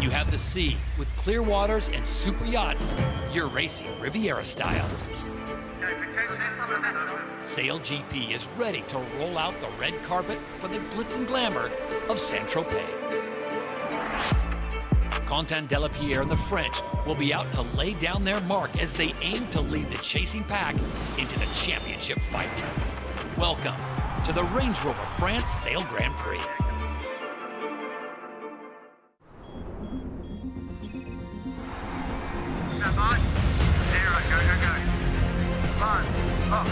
you have the sea with clear waters and super yachts, you're racing Riviera style. SailGP is ready to roll out the red carpet for the glitz and glamour of Saint-Tropez. Quentin Delapierre and the French will be out to lay down their mark as they aim to lead the chasing pack into the championship fight. Welcome to the Range Rover France Sail Grand Prix. Stand by. 0, go, go, go. 1, lock.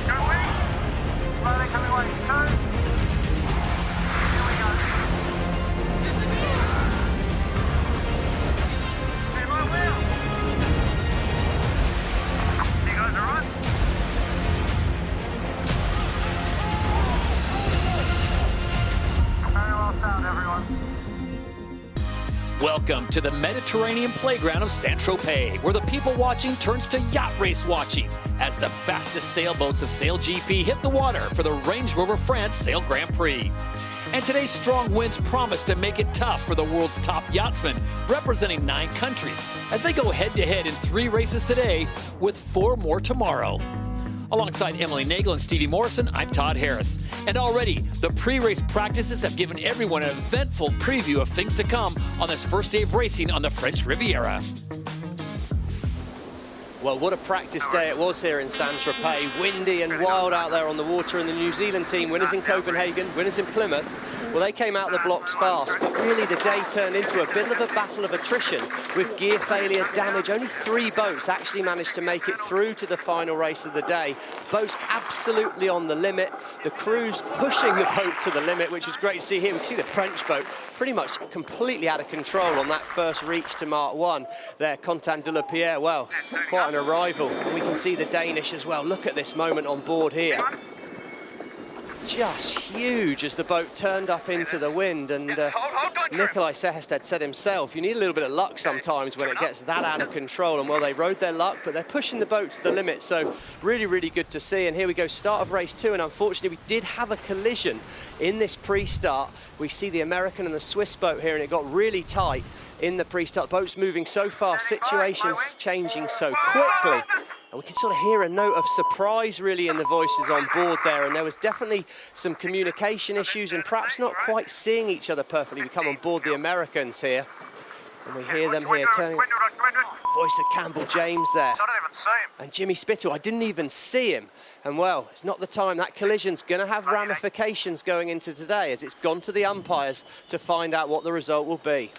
Go wing. Slowly coming away. 2. Here we go. Hey, my wheel. You guys all right? Very well sound, everyone. Welcome to the Mediterranean playground of Saint-Tropez, where the people watching turns to yacht race watching as the fastest sailboats of SailGP hit the water for the Range Rover France Sail Grand Prix. And today's strong winds promise to make it tough for the world's top yachtsmen, representing 9 countries, as they go head-to-head in 3 races today, with 4 more tomorrow. Alongside Emily Nagel and Stevie Morrison, I'm Todd Harris. And already, the pre-race practices have given everyone an eventful preview of things to come on this first day of racing on the French Riviera. Well, what a practice day it was here in Saint-Tropez. Windy and wild out there on the water, and the New Zealand team, winners in Copenhagen, winners in Plymouth, well, they came out the blocks fast, but really the day turned into a bit of a battle of attrition with gear failure, damage. Only 3 boats actually managed to make it through to the final race of the day. Boats absolutely on the limit. The crews pushing the boat to the limit, which was great to see here. We can see the French boat pretty much completely out of control on that first reach to Mark 1. There, Quentin Delapierre, well, quite an arrival. And we can see the Danish as well. Look at this moment on board here. Just huge as the boat turned up into the wind, and Nikolai Sehested said himself, you need a little bit of luck sometimes when it gets that out of control. And well, they rode their luck, but they're pushing the boat to the limit, so really, really good to see. And here we go, start of race 2, and unfortunately we did have a collision in this pre-start. We see the American and the Swiss boat here, and it got really tight in the pre-start. Boats moving so fast, situations changing so quickly. And we can sort of hear a note of surprise really in the voices on board there, and there was definitely some communication issues and perhaps not quite seeing each other perfectly. We come on board the Americans here, and we hear them here turning. Voice of Campbell James there. And Jimmy Spittle, I didn't even see him. And well, it's not the time. That collision's going to have ramifications going into today, as it's gone to the umpires to find out what the result will be.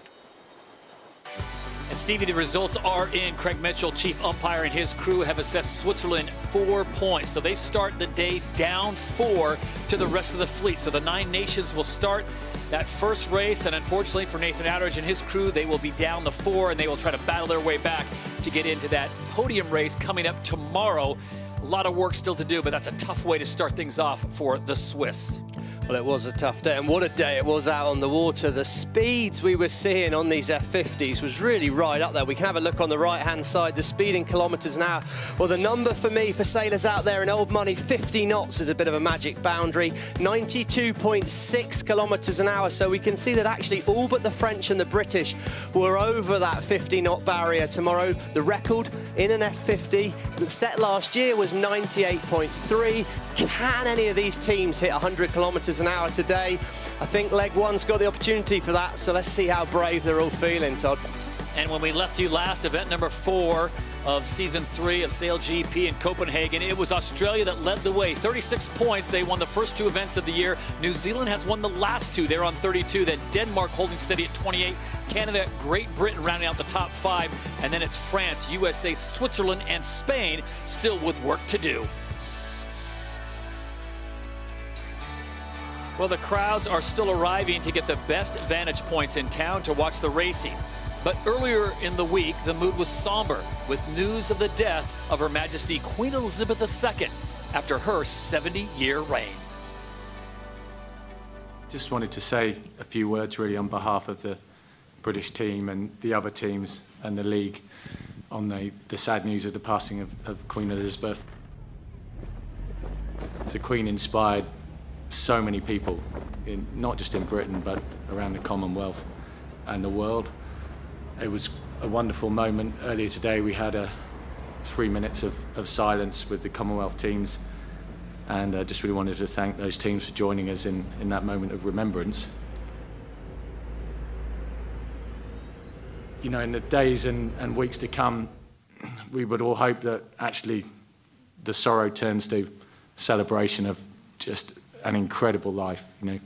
And Stevie, the results are in. Craig Mitchell, chief umpire, and his crew have assessed Switzerland 4 points. So they start the day down 4 to the rest of the fleet. So the 9 nations will start that first race, and unfortunately for Nathan Outteridge and his crew, they will be down the 4, and they will try to battle their way back to get into that podium race coming up tomorrow. A lot of work still to do, but that's a tough way to start things off for the Swiss. Well, it was a tough day, and what a day it was out on the water. The speeds we were seeing on these F50s was really right up there. We can have a look on the right-hand side, the speed in kilometres an hour. Well, the number for me, for sailors out there in old money, 50 knots is a bit of a magic boundary. 92.6 kilometres an hour, so we can see that actually all but the French and the British were over that 50-knot barrier tomorrow. The record in an F50 set last year was 98.3. Can any of these teams hit 100 kilometres an hour today? I think leg 1's got the opportunity for that, so let's see how brave they're all feeling, Todd. And when we left you last, event number 4 of season 3 of SailGP in Copenhagen, it was Australia that led the way. 36 points. They won the first 2 events of the year. New Zealand has won the last 2. They're on 32. Then Denmark holding steady at 28. Canada, Great Britain rounding out the top 5. And then it's France, USA, Switzerland, and Spain still with work to do. Well, the crowds are still arriving to get the best vantage points in town to watch the racing. But earlier in the week, the mood was somber with news of the death of Her Majesty Queen Elizabeth II after her 70-year reign. Just wanted to say a few words really on behalf of the British team and the other teams and the league on the sad news of the passing of Queen Elizabeth. The Queen inspired so many people, not just in Britain, but around the Commonwealth. and the world. It was a wonderful moment. Earlier today we had 3 minutes of silence with the Commonwealth teams, and I just really wanted to thank those teams for joining us in that moment of remembrance. You know, in the days and weeks to come, we would all hope that actually the sorrow turns to celebration of just an incredible life, you know,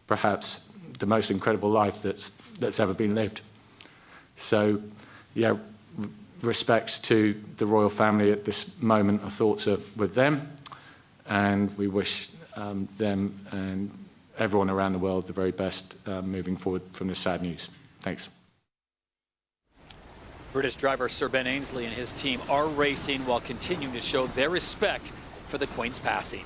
perhaps the most incredible life that's ever been lived. So, yeah, respects to the royal family at this moment. Our thoughts are with them, and we wish them and everyone around the world the very best moving forward from this sad news. Thanks. British driver Sir Ben Ainslie and his team are racing while continuing to show their respect for the Queen's passing.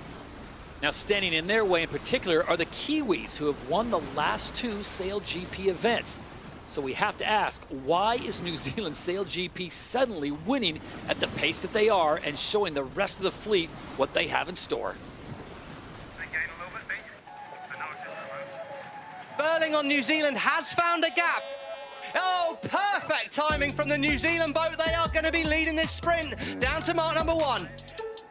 Now, standing in their way in particular are the Kiwis, who have won the last 2 SailGP events. So we have to ask, why is New Zealand SailGP suddenly winning at the pace that they are and showing the rest of the fleet what they have in store? Burling on New Zealand has found a gap. Oh, perfect timing from the New Zealand boat. They are going to be leading this sprint down to mark number 1.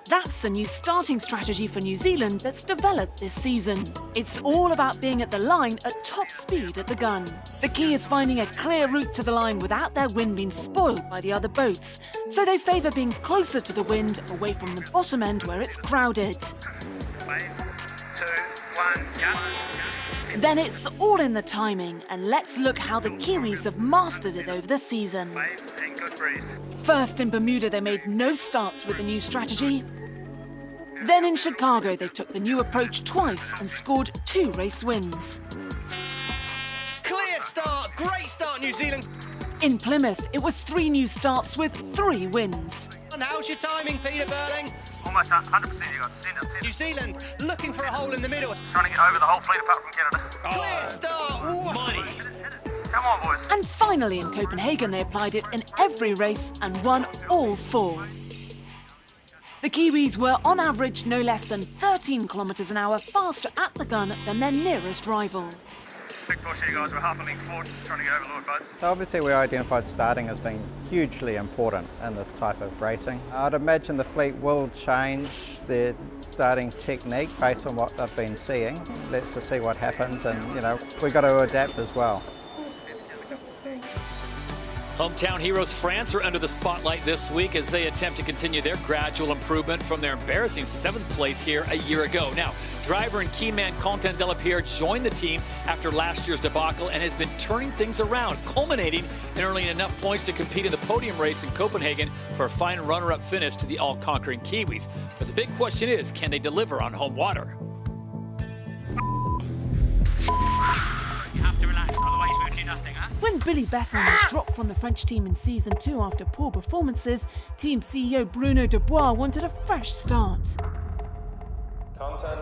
That's the new starting strategy for New Zealand that's developed this season. It's all about being at the line at top speed at the gun. The key is finding a clear route to the line without their wind being spoiled by the other boats. So they favour being closer to the wind, away from the bottom end where it's crowded. 3, 2, 1, go. Then it's all in the timing, and let's look how the Kiwis have mastered it over the season. Good breeze. First in Bermuda, they made no starts with the new strategy. Then in Chicago, they took the new approach twice and scored 2 race wins. Clear start, great start, New Zealand. In Plymouth, it was 3 new starts with 3 wins. And how's your timing, Peter Burling? Almost 100% you got. Send it. New Zealand looking for a hole in the middle. Trying to get over the whole fleet apart from Canada. Clear start. Ooh. Money. Come on, boys. And finally in Copenhagen, they applied it in every race and won all 4. The Kiwis were on average no less than 13 kilometres an hour faster at the gun than their nearest rival. Big push here, guys. We're half a length forward, trying to get over Lord boats. So obviously we identified starting as being hugely important in this type of racing. I'd imagine the fleet will change their starting technique based on what they've been seeing. Let's just see what happens, and you know, we've got to adapt as well. Hometown heroes France are under the spotlight this week as they attempt to continue their gradual improvement from their embarrassing 7th place here a year ago. Now, driver and key man Quentin Delapierre joined the team after last year's debacle and has been turning things around, culminating in earning enough points to compete in the podium race in Copenhagen for a fine runner-up finish to the all-conquering Kiwis. But the big question is, can they deliver on home water? You have to relax, otherwise we'll do nothing, huh? When Billy Besson was dropped from the French team in Season 2 after poor performances, team CEO Bruno Dubois wanted a fresh start. Quentin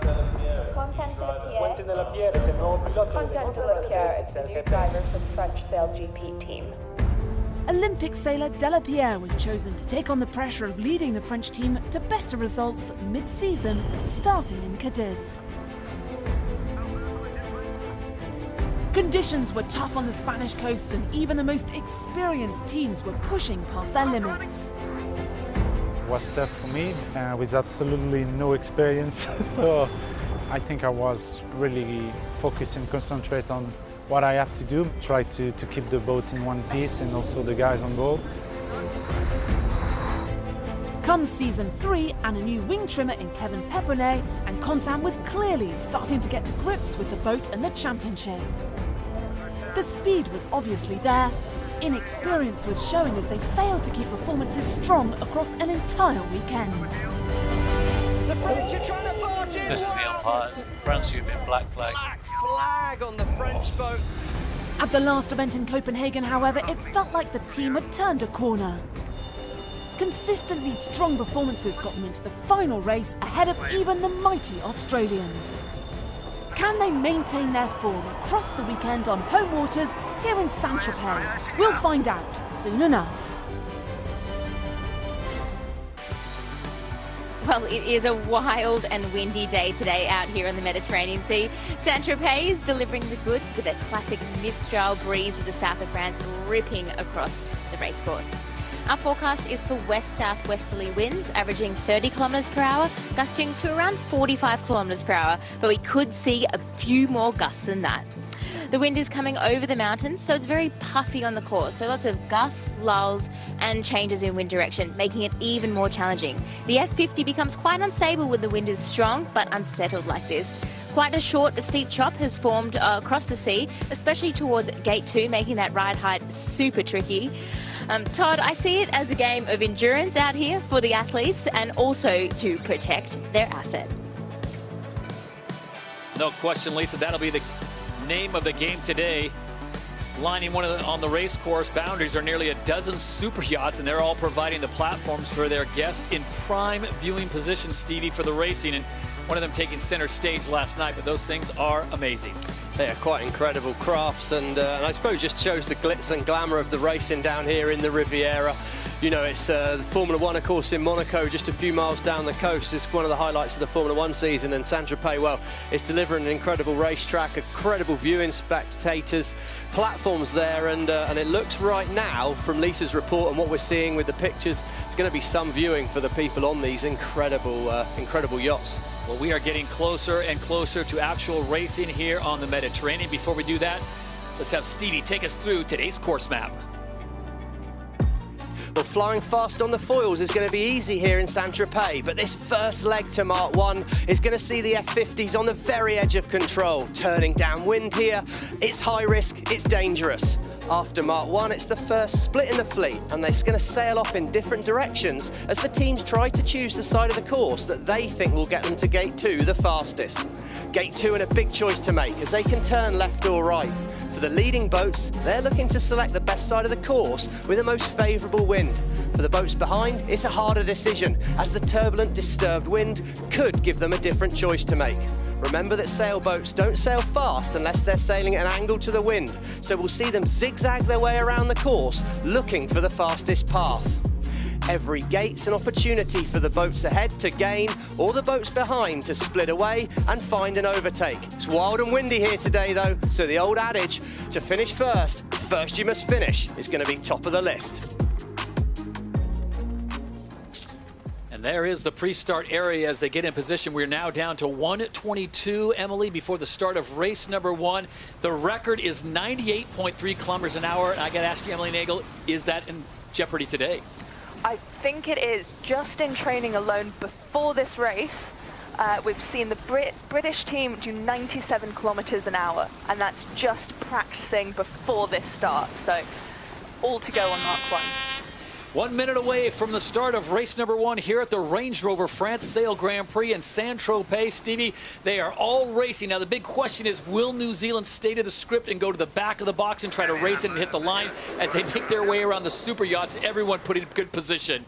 Delapierre is the new driver for the French SailGP team. Olympic sailor Delapierre was chosen to take on the pressure of leading the French team to better results mid-season, starting in Cadiz. Conditions were tough on the Spanish coast, and even the most experienced teams were pushing past their limits. It was tough for me with absolutely no experience, so I think I was really focused and concentrate on what I have to do, try to keep the boat in one piece and also the guys on board. Come Season 3 and a new wing trimmer in Kevin Pepperley, and Quentin was clearly starting to get to grips with the boat and the championship. The speed was obviously there, but inexperience was showing as they failed to keep performances strong across an entire weekend. The French are trying to barge in. This is the umpires. France, you've been black flag. Black flag on the French boat. At the last event in Copenhagen, however, it felt like the team had turned a corner. Consistently strong performances got them into the final race ahead of even the mighty Australians. Can they maintain their form across the weekend on home waters here in Saint-Tropez? We'll find out soon enough. Well, it is a wild and windy day today out here on the Mediterranean Sea. Saint-Tropez is delivering the goods with a classic mistral breeze of the south of France ripping across the racecourse. Our forecast is for west-southwesterly winds averaging 30 kilometres per hour, gusting to around 45 kilometres per hour, but we could see a few more gusts than that. The wind is coming over the mountains, so it's very puffy on the course, so lots of gusts, lulls and changes in wind direction, making it even more challenging. The F50 becomes quite unstable when the wind is strong but unsettled like this. Quite a short, steep chop has formed across the sea, especially towards Gate 2, making that ride height super tricky. Todd, I see it as a game of endurance out here for the athletes and also to protect their asset. No question, Lisa, that'll be the name of the game today. Lining on the race course boundaries are nearly a dozen super yachts, and they're all providing the platforms for their guests in prime viewing position, Stevie, for the racing. And one of them taking center stage last night, but those things are amazing. They are quite incredible crafts, and I suppose just shows the glitz and glamour of the racing down here in the Riviera. You know, it's the Formula One, of course, in Monaco, just a few miles down the coast. It's one of the highlights of the Formula One season, and Saint-Tropez, well, it's delivering an incredible racetrack, incredible viewing spectators, platforms there, and it looks right now, from Lisa's report and what we're seeing with the pictures, it's going to be some viewing for the people on these incredible, incredible yachts. Well, we are getting closer and closer to actual racing here on the Mediterranean. Before we do that, let's have Stevie take us through today's course map. Well, flying fast on the foils is going to be easy here in Saint-Tropez, but this first leg to Mark 1 is going to see the F50s on the very edge of control. Turning downwind here, it's high risk, it's dangerous. After Mark 1, it's the first split in the fleet, and they're going to sail off in different directions as the teams try to choose the side of the course that they think will get them to Gate 2 the fastest. Gate 2 in a big choice to make, as they can turn left or right. For the leading boats, they're looking to select the best side of the course with the most favourable wind. For the boats behind, it's a harder decision, as the turbulent, disturbed wind could give them a different choice to make. Remember that sailboats don't sail fast unless they're sailing at an angle to the wind, so we'll see them zigzag their way around the course, looking for the fastest path. Every gate's an opportunity for the boats ahead to gain, or the boats behind to split away and find an overtake. It's wild and windy here today though, so the old adage, to finish first you must finish, is going to be top of the list. And there is the pre-start area as they get in position. We're now down to 1:22, Emily, before the start of race number 1. The record is 98.3 kilometers an hour. And I got to ask you, Emily Nagel, is that in jeopardy today? I think it is. Just in training alone before this race, we've seen the British team do 97 kilometers an hour, and that's just practicing before this start. So all to go on Mark 1. 1 minute away from the start of race number 1 here at the Range Rover France Sail Grand Prix in Saint-Tropez. Stevie, they are all racing. Now, the big question is, will New Zealand stay to the script and go to the back of the box and try to race it and hit the line as they make their way around the super yachts, everyone put in good position?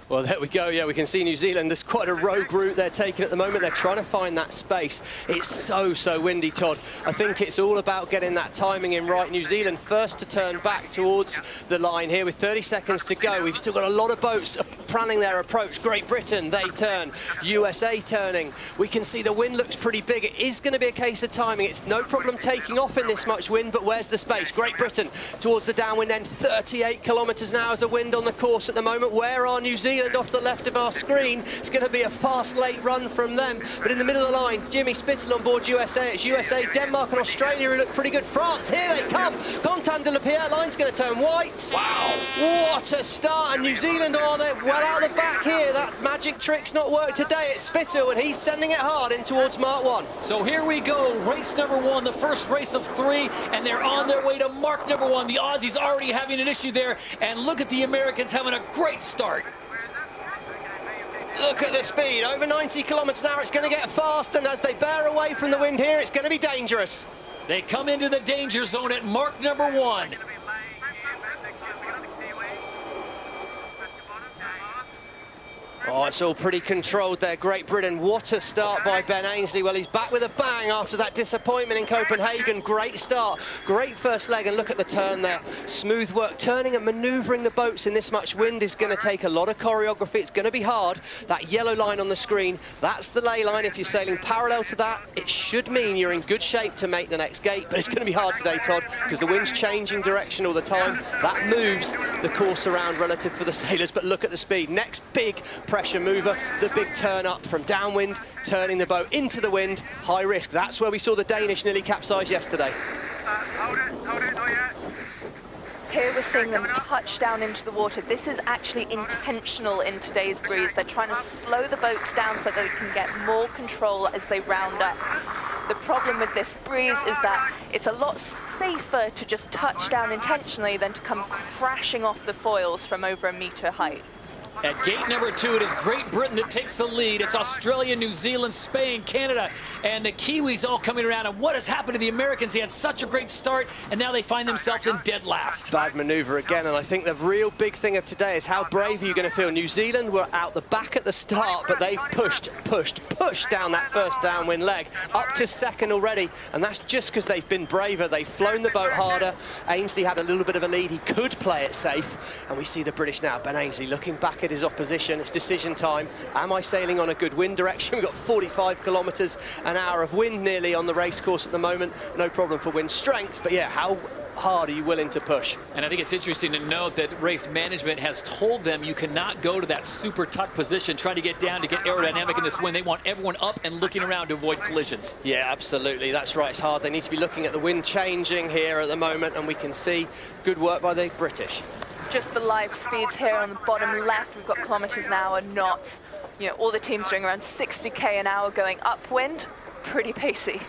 Well, there we go. Yeah, we can see New Zealand. There's quite a rogue route they're taking at the moment. They're trying to find that space. It's so windy, Todd. I think it's all about getting that timing in right. New Zealand first to turn back towards the line here with 30 seconds to go. We've still got a lot of boats planning their approach. Great Britain, they turn. USA turning. We can see the wind looks pretty big. It is going to be a case of timing. It's no problem taking off in this much wind, but where's the space? Great Britain towards the downwind end. 38 kilometres an hour is the wind on the course at the moment. Where are New Zealand? Off the left of our screen? It's going to be a fast late run from them, but in the middle of the line, Jimmy Spitzel on board USA. It's USA, Denmark and Australia who look pretty good. France, here they come. Quentin de la Pierre, line's going to turn white. Wow, what a start. And New Zealand are there well out the back here. That magic trick's not worked today. It's Spitzel and he's sending it hard in towards Mark 1. So here we go, race number 1, the first race of 3, and they're on their way to mark number 1. The Aussies already having an issue there, and look at the Americans having a great start. Look at the speed, over 90 kilometres an hour. It's going to get fast, and as they bear away from the wind here, it's going to be dangerous. They come into the danger zone at mark number 1. Oh, it's all pretty controlled there. Great Britain. What a start by Ben Ainslie. Well, he's back with a bang after that disappointment in Copenhagen. Great start. Great first leg, and look at the turn there. Smooth work. Turning and manoeuvring the boats in this much wind is going to take a lot of choreography. It's going to be hard. That yellow line on the screen, that's the ley line. If you're sailing parallel to that, it should mean you're in good shape to make the next gate, but it's going to be hard today, Todd, because the wind's changing direction all the time. That moves the course around relative for the sailors, but look at the speed. Next big pressure mover, the big turn up from downwind, turning the boat into the wind, high risk. That's where we saw the Danish nearly capsize yesterday. Hold it, not yet. Here we're seeing them touch down into the water. This is actually intentional in today's breeze. They're trying to slow the boats down so they can get more control as they round up. The problem with this breeze is that it's a lot safer to just touch down intentionally than to come crashing off the foils from over a meter height. At gate number 2, it is Great Britain that takes the lead. It's Australia, New Zealand, Spain, Canada, and the Kiwis all coming around. And what has happened to the Americans? They had such a great start, and now they find themselves in dead last. Bad manoeuvre again, and I think the real big thing of today is how brave are you going to feel. New Zealand were out the back at the start, but they've pushed down that first downwind leg, up to second already, and that's just because they've been braver. They've flown the boat harder. Ainslie had a little bit of a lead. He could play it safe, and we see the British now. Ben Ainslie looking back at his opposition. It's decision time. Am I sailing on a good wind direction? We've got 45 kilometers an hour of wind nearly on the race course at the moment. No problem for wind strength, but yeah, how hard are you willing to push? And I think it's interesting to note that race management has told them you cannot go to that super tuck position trying to get down to get aerodynamic in this wind. They want everyone up and looking around to avoid collisions. Yeah, absolutely. That's right. It's hard. They need to be looking at the wind changing here at the moment, and we can see good work by the British. Just the live speeds here on the bottom left, we've got kilometers an hour, not, all the teams doing around 60k an hour going upwind. Pretty pacey.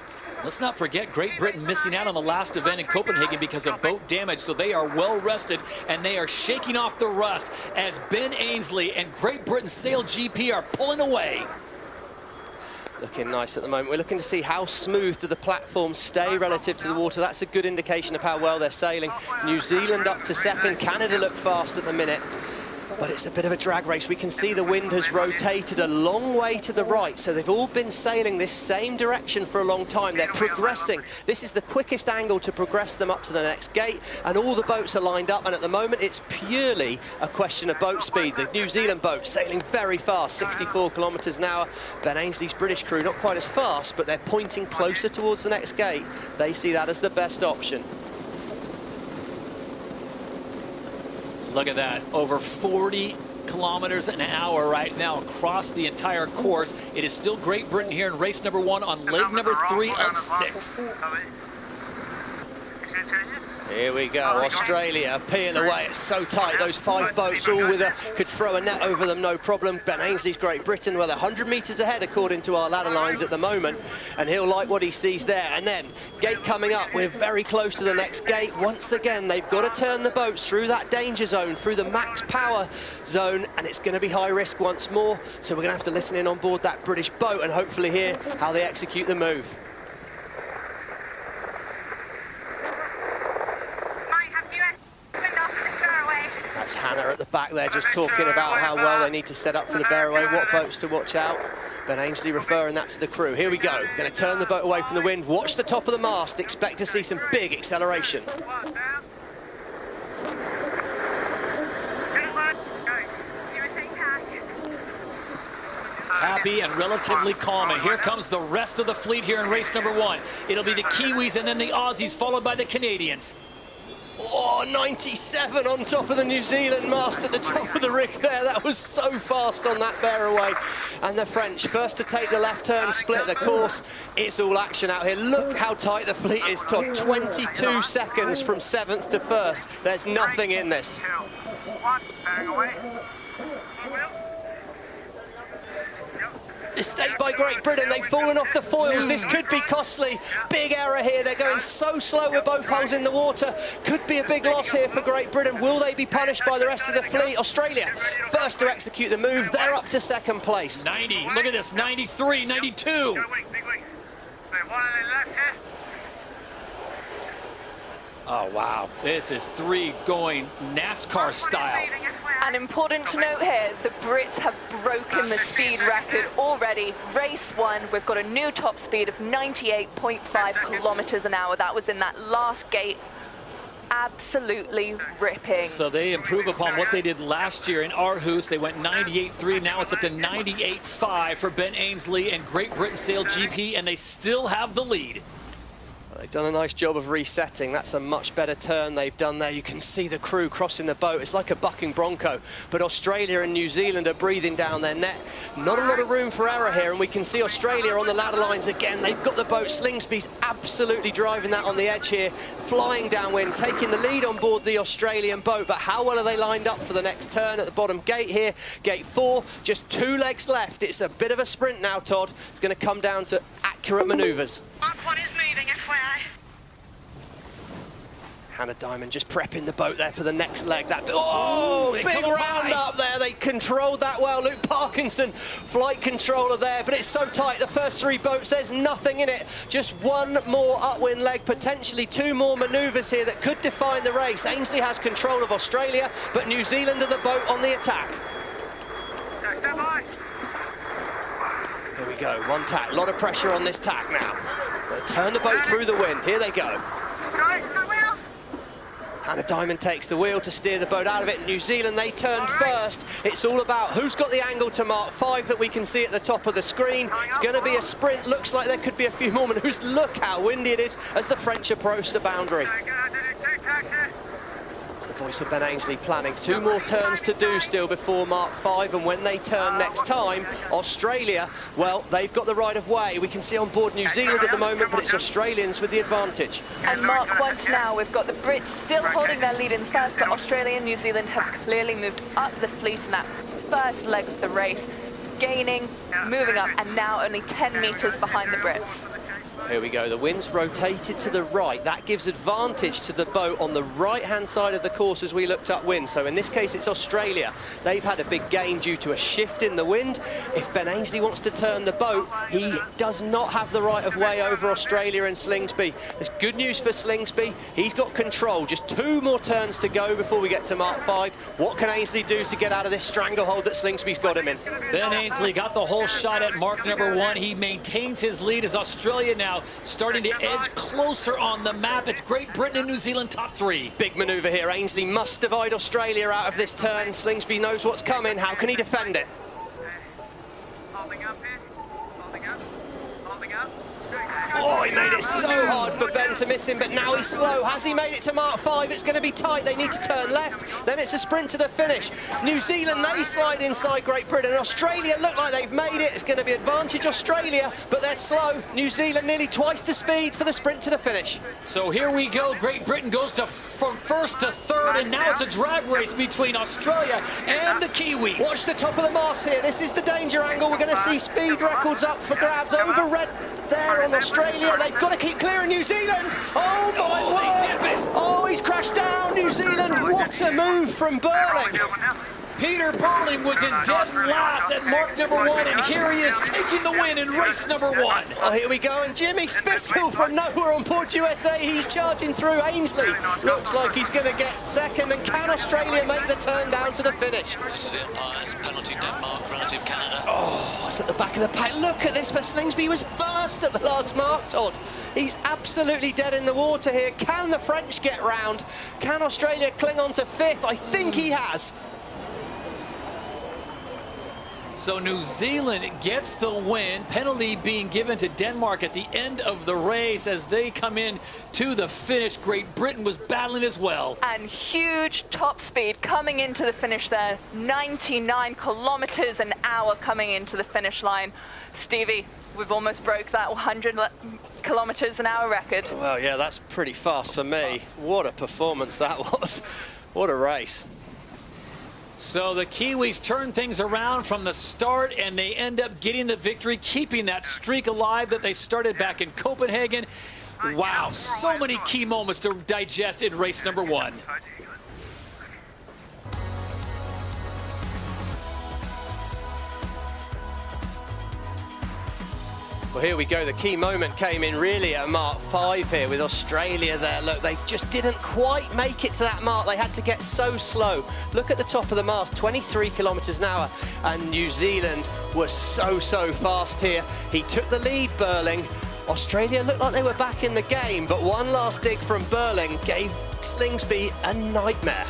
Let's not forget Great Britain missing out on the last event in Copenhagen because of boat damage, so they are well rested and they are shaking off the rust as Ben Ainslie and Great Britain SailGP are pulling away. Looking nice at the moment. We're looking to see how smooth do the platforms stay relative to the water. That's a good indication of how well they're sailing. New Zealand up to second. Canada look fast at the minute. But it's a bit of a drag race. We can see the wind has rotated a long way to the right, so they've all been sailing this same direction for a long time. They're progressing. This is the quickest angle to progress them up to the next gate, and all the boats are lined up, and at the moment it's purely a question of boat speed. The New Zealand boat sailing very fast, 64 kilometers an hour. Ben Ainslie's British crew not quite as fast, but they're pointing closer towards the next gate. They see that as the best option. Look at that, over 40 kilometers an hour right now across the entire course. It is still Great Britain here in race number 1 on leg number 3 of 6. Here we go, Australia peel away. It's so tight. Those 5 boats all with could throw a net over them, no problem. Ben Ainslie's Great Britain, well, they're 100 meters ahead according to our ladder lines at the moment, and he'll like what he sees there. And then gate coming up, we're very close to the next gate. Once again, they've got to turn the boats through that danger zone, through the max power zone, and it's going to be high risk once more. So we're going to have to listen in on board that British boat and hopefully hear how they execute the move. That's Hannah at the back there just talking about how well they need to set up for the bear away, what boats to watch out. Ben Ainslie referring that to the crew. Here we go. Going to turn the boat away from the wind. Watch the top of the mast. Expect to see some big acceleration. Happy and relatively calm, and here comes the rest of the fleet here in race number 1. It'll be the Kiwis and then the Aussies, followed by the Canadians. Oh, 97 on top of the New Zealand mast at the top of the rig there. That was so fast on that bear away. And the French, first to take the left turn, split the course. It's all action out here. Look how tight the fleet is, Todd. 22 seconds from 7th to 1st. There's nothing in this. Mistake by Great Britain. They've fallen off the foils. This could be costly. Big error here. They're going so slow with both hulls in the water. Could be a big loss here for Great Britain. Will they be punished by the rest of the fleet? Australia, first to execute the move. They're up to second place. 90. Look at this. 93, 92. Oh, wow. This is 3 going NASCAR style. And important to note here, the Brits have broken the speed record already. Race 1, we've got a new top speed of 98.5 kilometers an hour. That was in that last gate. Absolutely ripping. So they improve upon what they did last year in Aarhus. They went 98.3. Now it's up to 98.5 for Ben Ainsley and Great Britain SailGP, and they still have the lead. They've done a nice job of resetting. That's a much better turn they've done there. You can see the crew crossing the boat. It's like a bucking bronco. But Australia and New Zealand are breathing down their neck. Not a lot of room for error here, and we can see Australia on the ladder lines again. They've got the boat. Slingsby's absolutely driving that on the edge here, flying downwind, taking the lead on board the Australian boat. But how well are they lined up for the next turn at the bottom gate here? Gate 4, just 2 legs left. It's a bit of a sprint now, Todd. It's going to come down to accurate manoeuvres. One is moving, FYI. Hannah Diamond just prepping the boat there for the next leg. Big round up there. They controlled that well. Luke Parkinson, flight controller there, but it's so tight. The first 3 boats, there's nothing in it. Just 1 more upwind leg, potentially 2 more manoeuvres here that could define the race. Ainsley has control of Australia, but New Zealand are the boat on the attack. Here we go, 1 tack. A lot of pressure on this tack now. They'll turn the boat through the wind. Here they go. Hannah Diamond takes the wheel to steer the boat out of it. New Zealand, they turned first. It's all about who's got the angle to mark 5 that we can see at the top of the screen. It's going to be a sprint. Looks like there could be a few more maneuvers. Look how windy it is as the French approach the boundary. The voice of Ben Ainsley planning 2 more turns to do still before Mark 5, and when they turn next time, Australia, well, they've got the right of way. We can see on board New Zealand at the moment, but it's Australians with the advantage. And Mark 1 now, we've got the Brits still holding their lead in first, but Australia and New Zealand have clearly moved up the fleet in that first leg of the race, gaining, moving up, and now only 10 meters behind the Brits. Here we go, the wind's rotated to the right. That gives advantage to the boat on the right-hand side of the course as we looked upwind. So in this case, it's Australia. They've had a big gain due to a shift in the wind. If Ben Ainsley wants to turn the boat, he does not have the right of way over Australia and Slingsby. There's good news for Slingsby. He's got control. Just 2 more turns to go before we get to Mark 5. What can Ainsley do to get out of this stranglehold that Slingsby's got him in? Ben Ainsley got the whole shot at mark number 1. He maintains his lead as Australia now starting to edge closer on the map. It's Great Britain and New Zealand top 3. Big manoeuvre here. Ainsley must divide Australia out of this turn. Slingsby knows what's coming. How can he defend it? Holding up here. Holding up. Holding up. Oh, he made it so hard for Ben to miss him, but now he's slow. Has he made it to Mark 5? It's going to be tight. They need to turn left. Then it's a sprint to the finish. New Zealand, they slide inside Great Britain. Australia look like they've made it. It's going to be advantage Australia, but they're slow. New Zealand nearly twice the speed for the sprint to the finish. So here we go. Great Britain goes from first to third, and now it's a drag race between Australia and the Kiwis. Watch the top of the mast here. This is the danger angle. We're going to see speed records up for grabs over red there on Australia. They've got to keep clear of New Zealand. Oh my word! They dip it. Oh, he's crashed down. New Zealand. What a move from Burling. Peter Burling was in dead last at mark number 1, and here he is taking the win in race number 1. Oh, here we go, and Jimmy Spittle from nowhere on board USA. He's charging through. Ainsley looks like he's going to get second, and can Australia make the turn down to the finish? This is the umpires. Penalty Denmark, relative Canada. Oh, it's at the back of the pack. Look at this for Slingsby. He was first at the last mark, Todd. He's absolutely dead in the water here. Can the French get round? Can Australia cling on to 5th? I think he has. So New Zealand gets the win, penalty being given to Denmark at the end of the race as they come in to the finish. Great Britain was battling as well. And huge top speed coming into the finish there, 99 kilometers an hour coming into the finish line. Stevie, we've almost broke that 100 kilometers an hour record. Well, yeah, that's pretty fast for me. What a performance that was. What a race. So the Kiwis turn things around from the start, and they end up getting the victory, keeping that streak alive that they started back in Copenhagen. Wow, so many key moments to digest in race number 1. Well, here we go. The key moment came in really at Mark 5 here with Australia there. Look, they just didn't quite make it to that mark. They had to get so slow. Look at the top of the mast, 23 kilometres an hour. And New Zealand was so fast here. He took the lead, Burling. Australia looked like they were back in the game, but one last dig from Burling gave Slingsby a nightmare.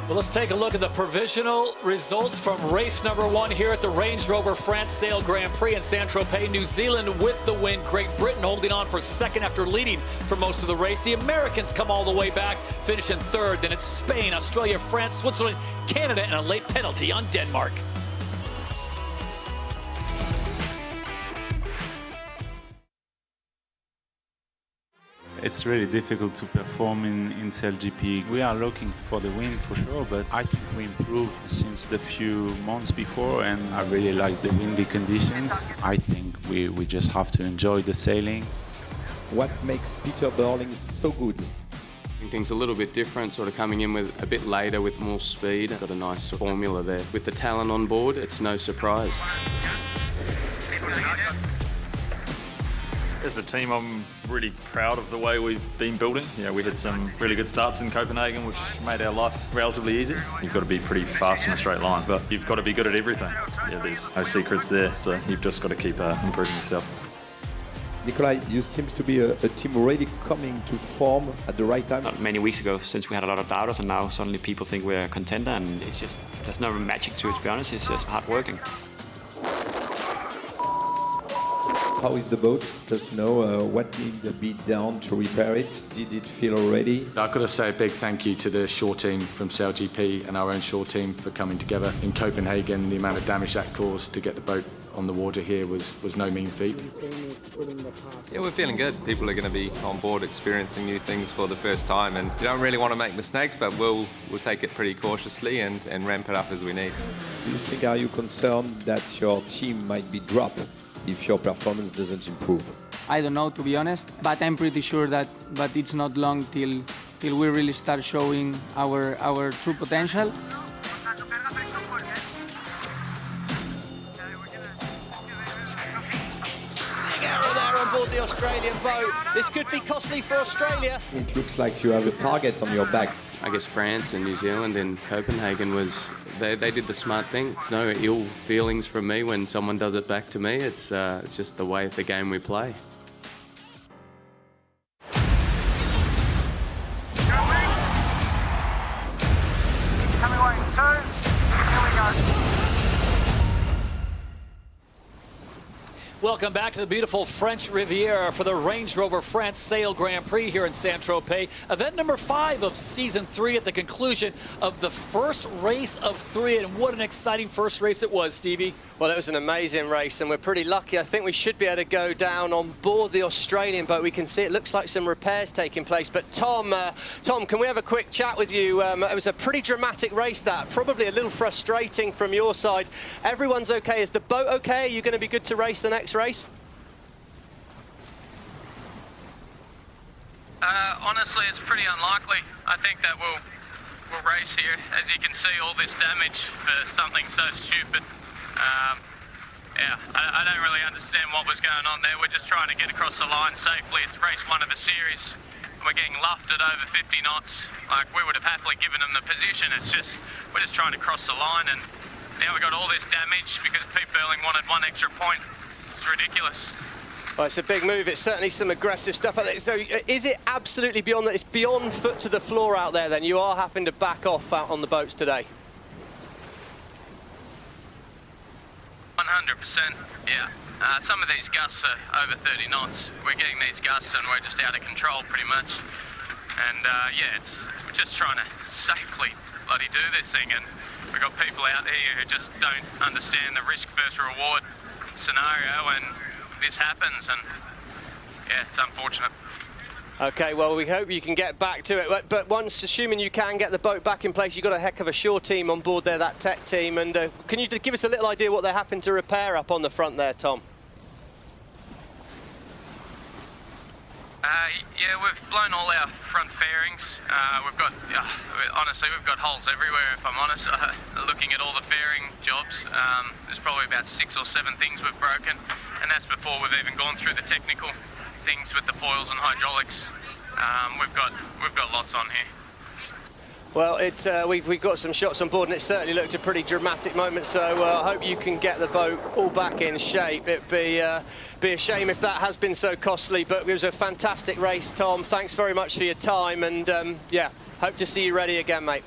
Well, let's take a look at the provisional results from race number 1 here at the Range Rover France Sail Grand Prix in Saint-Tropez. New Zealand with the win. Great Britain holding on for second after leading for most of the race. The Americans come all the way back, finishing third. Then it's Spain, Australia, France, Switzerland, Canada, and a late penalty on Denmark. It's really difficult to perform in SailGP. We are looking for the win for sure, but I think we improved since the few months before, and I really like the windy conditions. I think we just have to enjoy the sailing. What makes Peter Burling so good? Things a little bit different, sort of coming in with a bit later with more speed. Got a nice formula there. With the talent on board, it's no surprise. As a team, I'm really proud of the way we've been building. You know, we had some really good starts in Copenhagen, which made our life relatively easy. You've got to be pretty fast in a straight line, but you've got to be good at everything. Yeah, there's no secrets there, so you've just got to keep improving yourself. Nikolai, you seem to be a team already coming to form at the right time. Many weeks ago, since we had a lot of doubters, and now suddenly people think we're a contender, and it's just, there's no magic to it, to be honest. It's just hard working. How is the boat? Just to know what needs to be done to repair it. Did it feel already? I've got to say a big thank you to the shore team from SailGP and our own shore team for coming together. In Copenhagen, the amount of damage that caused to get the boat on the water here was no mean feat. Yeah, we're feeling good. People are going to be on board experiencing new things for the first time, and you don't really want to make mistakes, but we'll take it pretty cautiously and ramp it up as we need. Do you think, are you concerned that your team might be dropped if your performance doesn't improve? I don't know, to be honest, but I'm pretty sure that it's not long till we really start showing our true potential. Big error there on board the Australian boat. This could be costly for Australia. It looks like you have a target on your back. I guess France and New Zealand in Copenhagen they did the smart thing. It's no ill feelings from me when someone does it back to me. It's just the way of the game we play. Coming wing 2. Here we go. Welcome back to the beautiful French Riviera for the Range Rover France Sail Grand Prix here in Saint-Tropez. Event number 5 of season 3 at the conclusion of the first race of 3. And what an exciting first race it was, Stevie. Well, it was an amazing race, and we're pretty lucky. I think we should be able to go down on board the Australian boat. We can see it looks like some repairs taking place. But Tom, can we have a quick chat with you? It was a pretty dramatic race, that. Probably a little frustrating from your side. Everyone's okay. Is the boat okay? Are you going to be good to race the next race? Honestly, it's pretty unlikely. I think that we'll race here. As you can see, all this damage for something so stupid. Yeah, I don't really understand what was going on there. We're just trying to get across the line safely. It's race 1 of a series. We're getting luffed at over 50 knots. Like, we would have happily given them the position. It's just, we're just trying to cross the line, and now we got all this damage because Pete Burling wanted 1 extra point. It's ridiculous. Well, it's a big move. It's certainly some aggressive stuff. So is it absolutely beyond that? It's beyond foot to the floor out there then? You are having to back off out on the boats today? 100%, yeah. Some of these gusts are over 30 knots. We're getting these gusts and we're just out of control pretty much. And yeah, we're just trying to safely bloody do this thing, and we've got people out here who just don't understand the risk versus reward scenario, and this happens, and yeah, it's unfortunate. Okay, well, we hope you can get back to it. But once, assuming you can get the boat back in place, you've got a heck of a shore team on board there, that tech team. And can you give us a little idea what they're having to repair up on the front there, Tom? Yeah, we've blown all our front fairings. We've got, honestly, we've got holes everywhere, if I'm honest. Looking at all the fairing jobs, there's probably about 6 or 7 things we've broken, and that's before we've even gone through the technical things with the foils and hydraulics. We've got lots on here. Well, we've got some shots on board, and it certainly looked a pretty dramatic moment, so I hope you can get the boat all back in shape. It'd be a shame if that has been so costly, but it was a fantastic race, Tom. Thanks very much for your time, and yeah, hope to see you ready again, mate.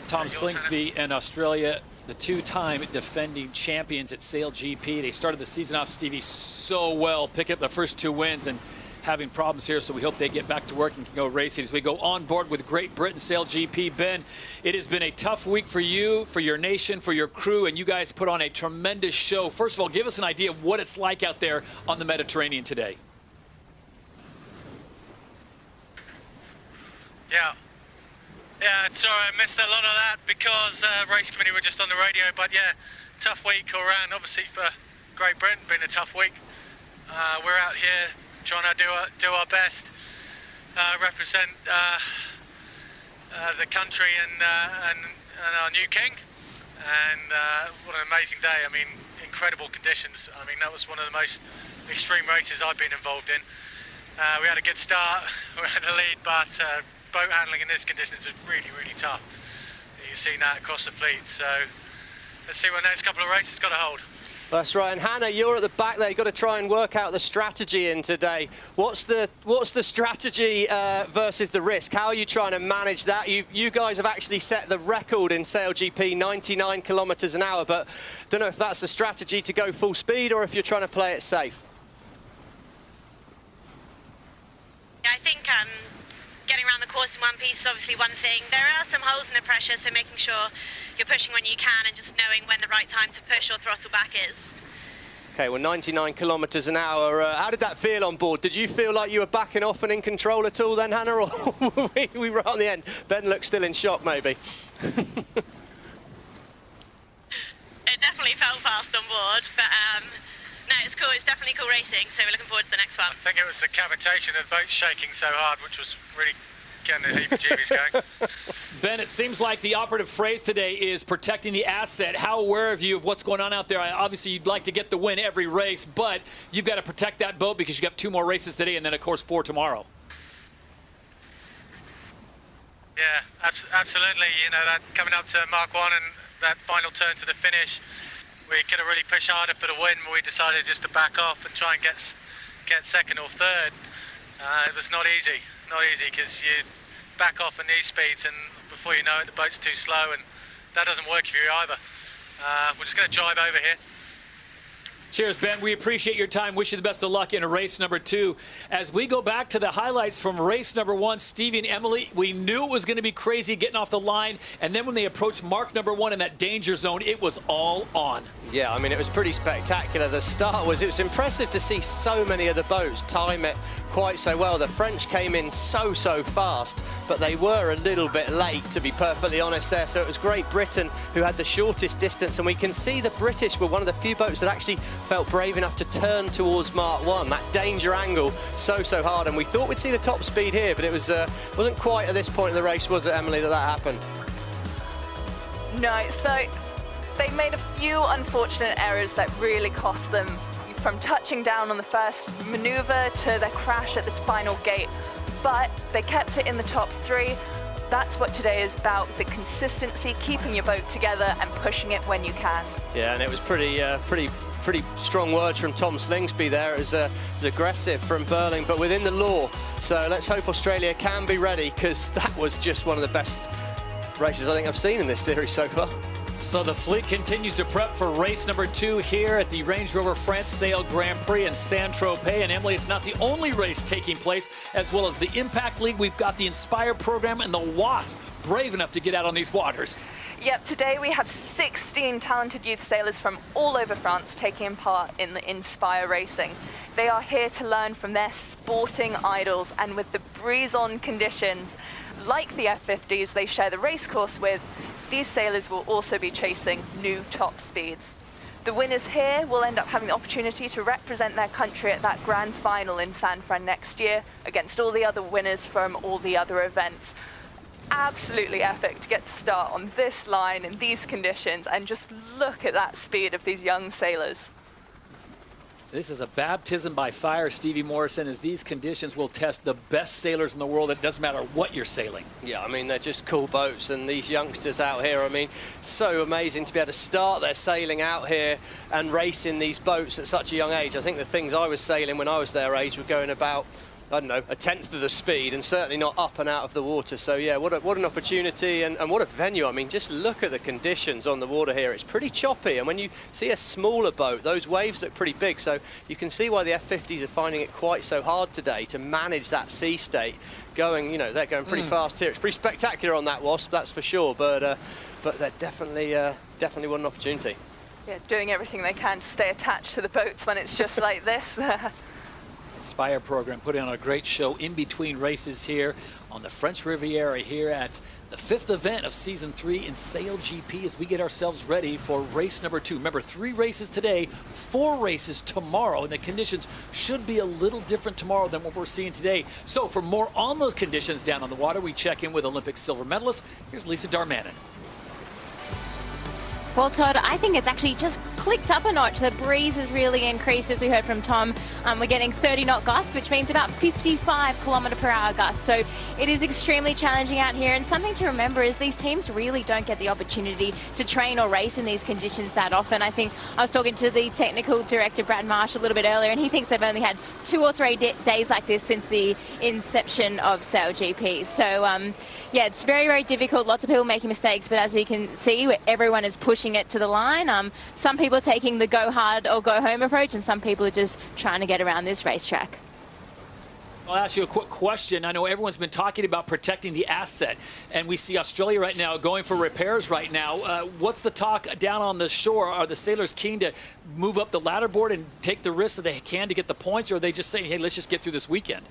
Tom Slingsby in Australia, the 2-time defending champions at SailGP. They started the season off, Stevie, so well, picking up the first 2 wins and having problems here, so we hope they get back to work and can go racing as we go on board with Great Britain SailGP. Ben, it has been a tough week for you, for your nation, for your crew, and you guys put on a tremendous show. First of all, give us an idea of what it's like out there on the Mediterranean today. Yeah, sorry, I missed a lot of that because race committee were just on the radio, but yeah, tough week all round. Obviously for Great Britain, been a tough week. We're out here trying to do our best, represent the country and our new king. And what an amazing day. I mean, incredible conditions. I mean, that was one of the most extreme races I've been involved in. We had a good start, we had a lead, but boat handling in these conditions is really, really tough. You've seen that across the fleet. So let's see what the next couple of races got to hold. That's right, and Hannah, you're at the back there. You've got to try and work out the strategy in today. What's the strategy versus the risk? How are you trying to manage that? You guys have actually set the record in SailGP, 99 kilometres an hour, but don't know if that's the strategy to go full speed or if you're trying to play it safe. I think getting around the course in one piece is obviously one thing. There are some holes in the pressure, so making sure you're pushing when you can and just knowing when the right time to push or throttle back is. Okay, well, 99 kilometres an hour. How did that feel on board? Did you feel like you were backing off and in control at all then, Hannah, or we were on the end? Ben looks still in shock, maybe. It definitely felt fast on board, but no, it's cool. It's definitely cool racing, so we're looking forward to the next one. I think it was the cavitation of the boat shaking so hard, which was really getting the heebie-jeebies going. Ben, it seems like the operative phrase today is protecting the asset. How aware of you of what's going on out there? Obviously, you'd like to get the win every race, but you've got to protect that boat because you've got 2 more races today and then, of course, 4 tomorrow. Yeah, absolutely. You know, that coming up to Mark 1 and that final turn to the finish, we could have really pushed harder for the win, but we decided just to back off and try and get second or third. It was not easy because you back off in these speeds and before you know it, the boat's too slow, and that doesn't work for you either. We're just going to drive over here. Cheers, Ben. We appreciate your time. Wish you the best of luck in race number 2. As we go back to the highlights from race number 1, Stevie and Emily, we knew it was going to be crazy getting off the line, and then when they approached mark number 1 in that danger zone, it was all on. Yeah, I mean, it was pretty spectacular. The start was, it was impressive to see so many of the boats time it quite so well. The French came in so fast, but they were a little bit late, to be perfectly honest there. So it was Great Britain who had the shortest distance, and we can see the British were one of the few boats that actually felt brave enough to turn towards Mark 1. That danger angle so hard, and we thought we'd see the top speed here, but it was wasn't quite at this point in the race, was it, Emily, that happened? No, so they made a few unfortunate errors that really cost them, from touching down on the first manoeuvre to their crash at the final gate, but they kept it in the top 3. That's what today is about, the consistency, keeping your boat together and pushing it when you can. Yeah, and it was pretty strong words from Tom Slingsby there. It was aggressive from Burling, but within the law. So let's hope Australia can be ready, because that was just one of the best races I think I've seen in this series so far. So the fleet continues to prep for race number 2 here at the Range Rover France Sail Grand Prix in Saint-Tropez. And Emily, it's not the only race taking place. As well as the Impact League, we've got the Inspire program and the Wasp, brave enough to get out on these waters. Yep, today we have 16 talented youth sailors from all over France taking part in the Inspire racing. They are here to learn from their sporting idols, and with the breeze-on conditions, like the F50s they share the race course with, these sailors will also be chasing new top speeds. The winners here will end up having the opportunity to represent their country at that grand final in San Fran next year against all the other winners from all the other events. Absolutely epic to get to start on this line in these conditions and just look at that speed of these young sailors. This is a baptism by fire, Stevie Morrison, as these conditions will test the best sailors in the world. It doesn't matter what you're sailing. Yeah, I mean, they're just cool boats, and these youngsters out here, I mean, so amazing to be able to start their sailing out here and race in these boats at such a young age. I think the things I was sailing when I was their age were going about, I don't know, a tenth of the speed, and certainly not up and out of the water. So yeah, what an opportunity, and what a venue. I mean, just look at the conditions on the water here. It's pretty choppy, and when you see a smaller boat, those waves look pretty big, so you can see why the F50s are finding it quite so hard today to manage that sea state. Going, you know, they're going pretty fast here. It's pretty spectacular on that Wasp, that's for sure, but they're definitely what an opportunity. Yeah, doing everything they can to stay attached to the boats when it's just like this. Inspire program putting on a great show in between races here on the French Riviera here at the 5th event of Season 3 in SailGP as we get ourselves ready for race number 2. Remember, 3 races today, 4 races tomorrow, and the conditions should be a little different tomorrow than what we're seeing today. So for more on those conditions down on the water, we check in with Olympic silver medalist. Here's Lisa Darmanin. Well, Todd, I think it's actually just clicked up a notch. The breeze has really increased, as we heard from Tom. We're getting 30-knot gusts, which means about 55-kilometre-per-hour gusts. So it is extremely challenging out here. And something to remember is these teams really don't get the opportunity to train or race in these conditions that often. I think I was talking to the technical director, Brad Marsh, a little bit earlier, and he thinks they've only had 2 or 3 days like this since the inception of SailGP. So, yeah, it's very, very difficult. Lots of people making mistakes, but as we can see, everyone is pushing it to the line. Some people are taking the go hard or go home approach, and some people are just trying to get around this racetrack. I'll ask you a quick question. I know everyone's been talking about protecting the asset, and we see Australia right now going for repairs right now. What's the talk down on the shore? Are the sailors keen to move up the ladder board and take the risks that they can to get the points, or are they just saying, hey, let's just get through this weekend?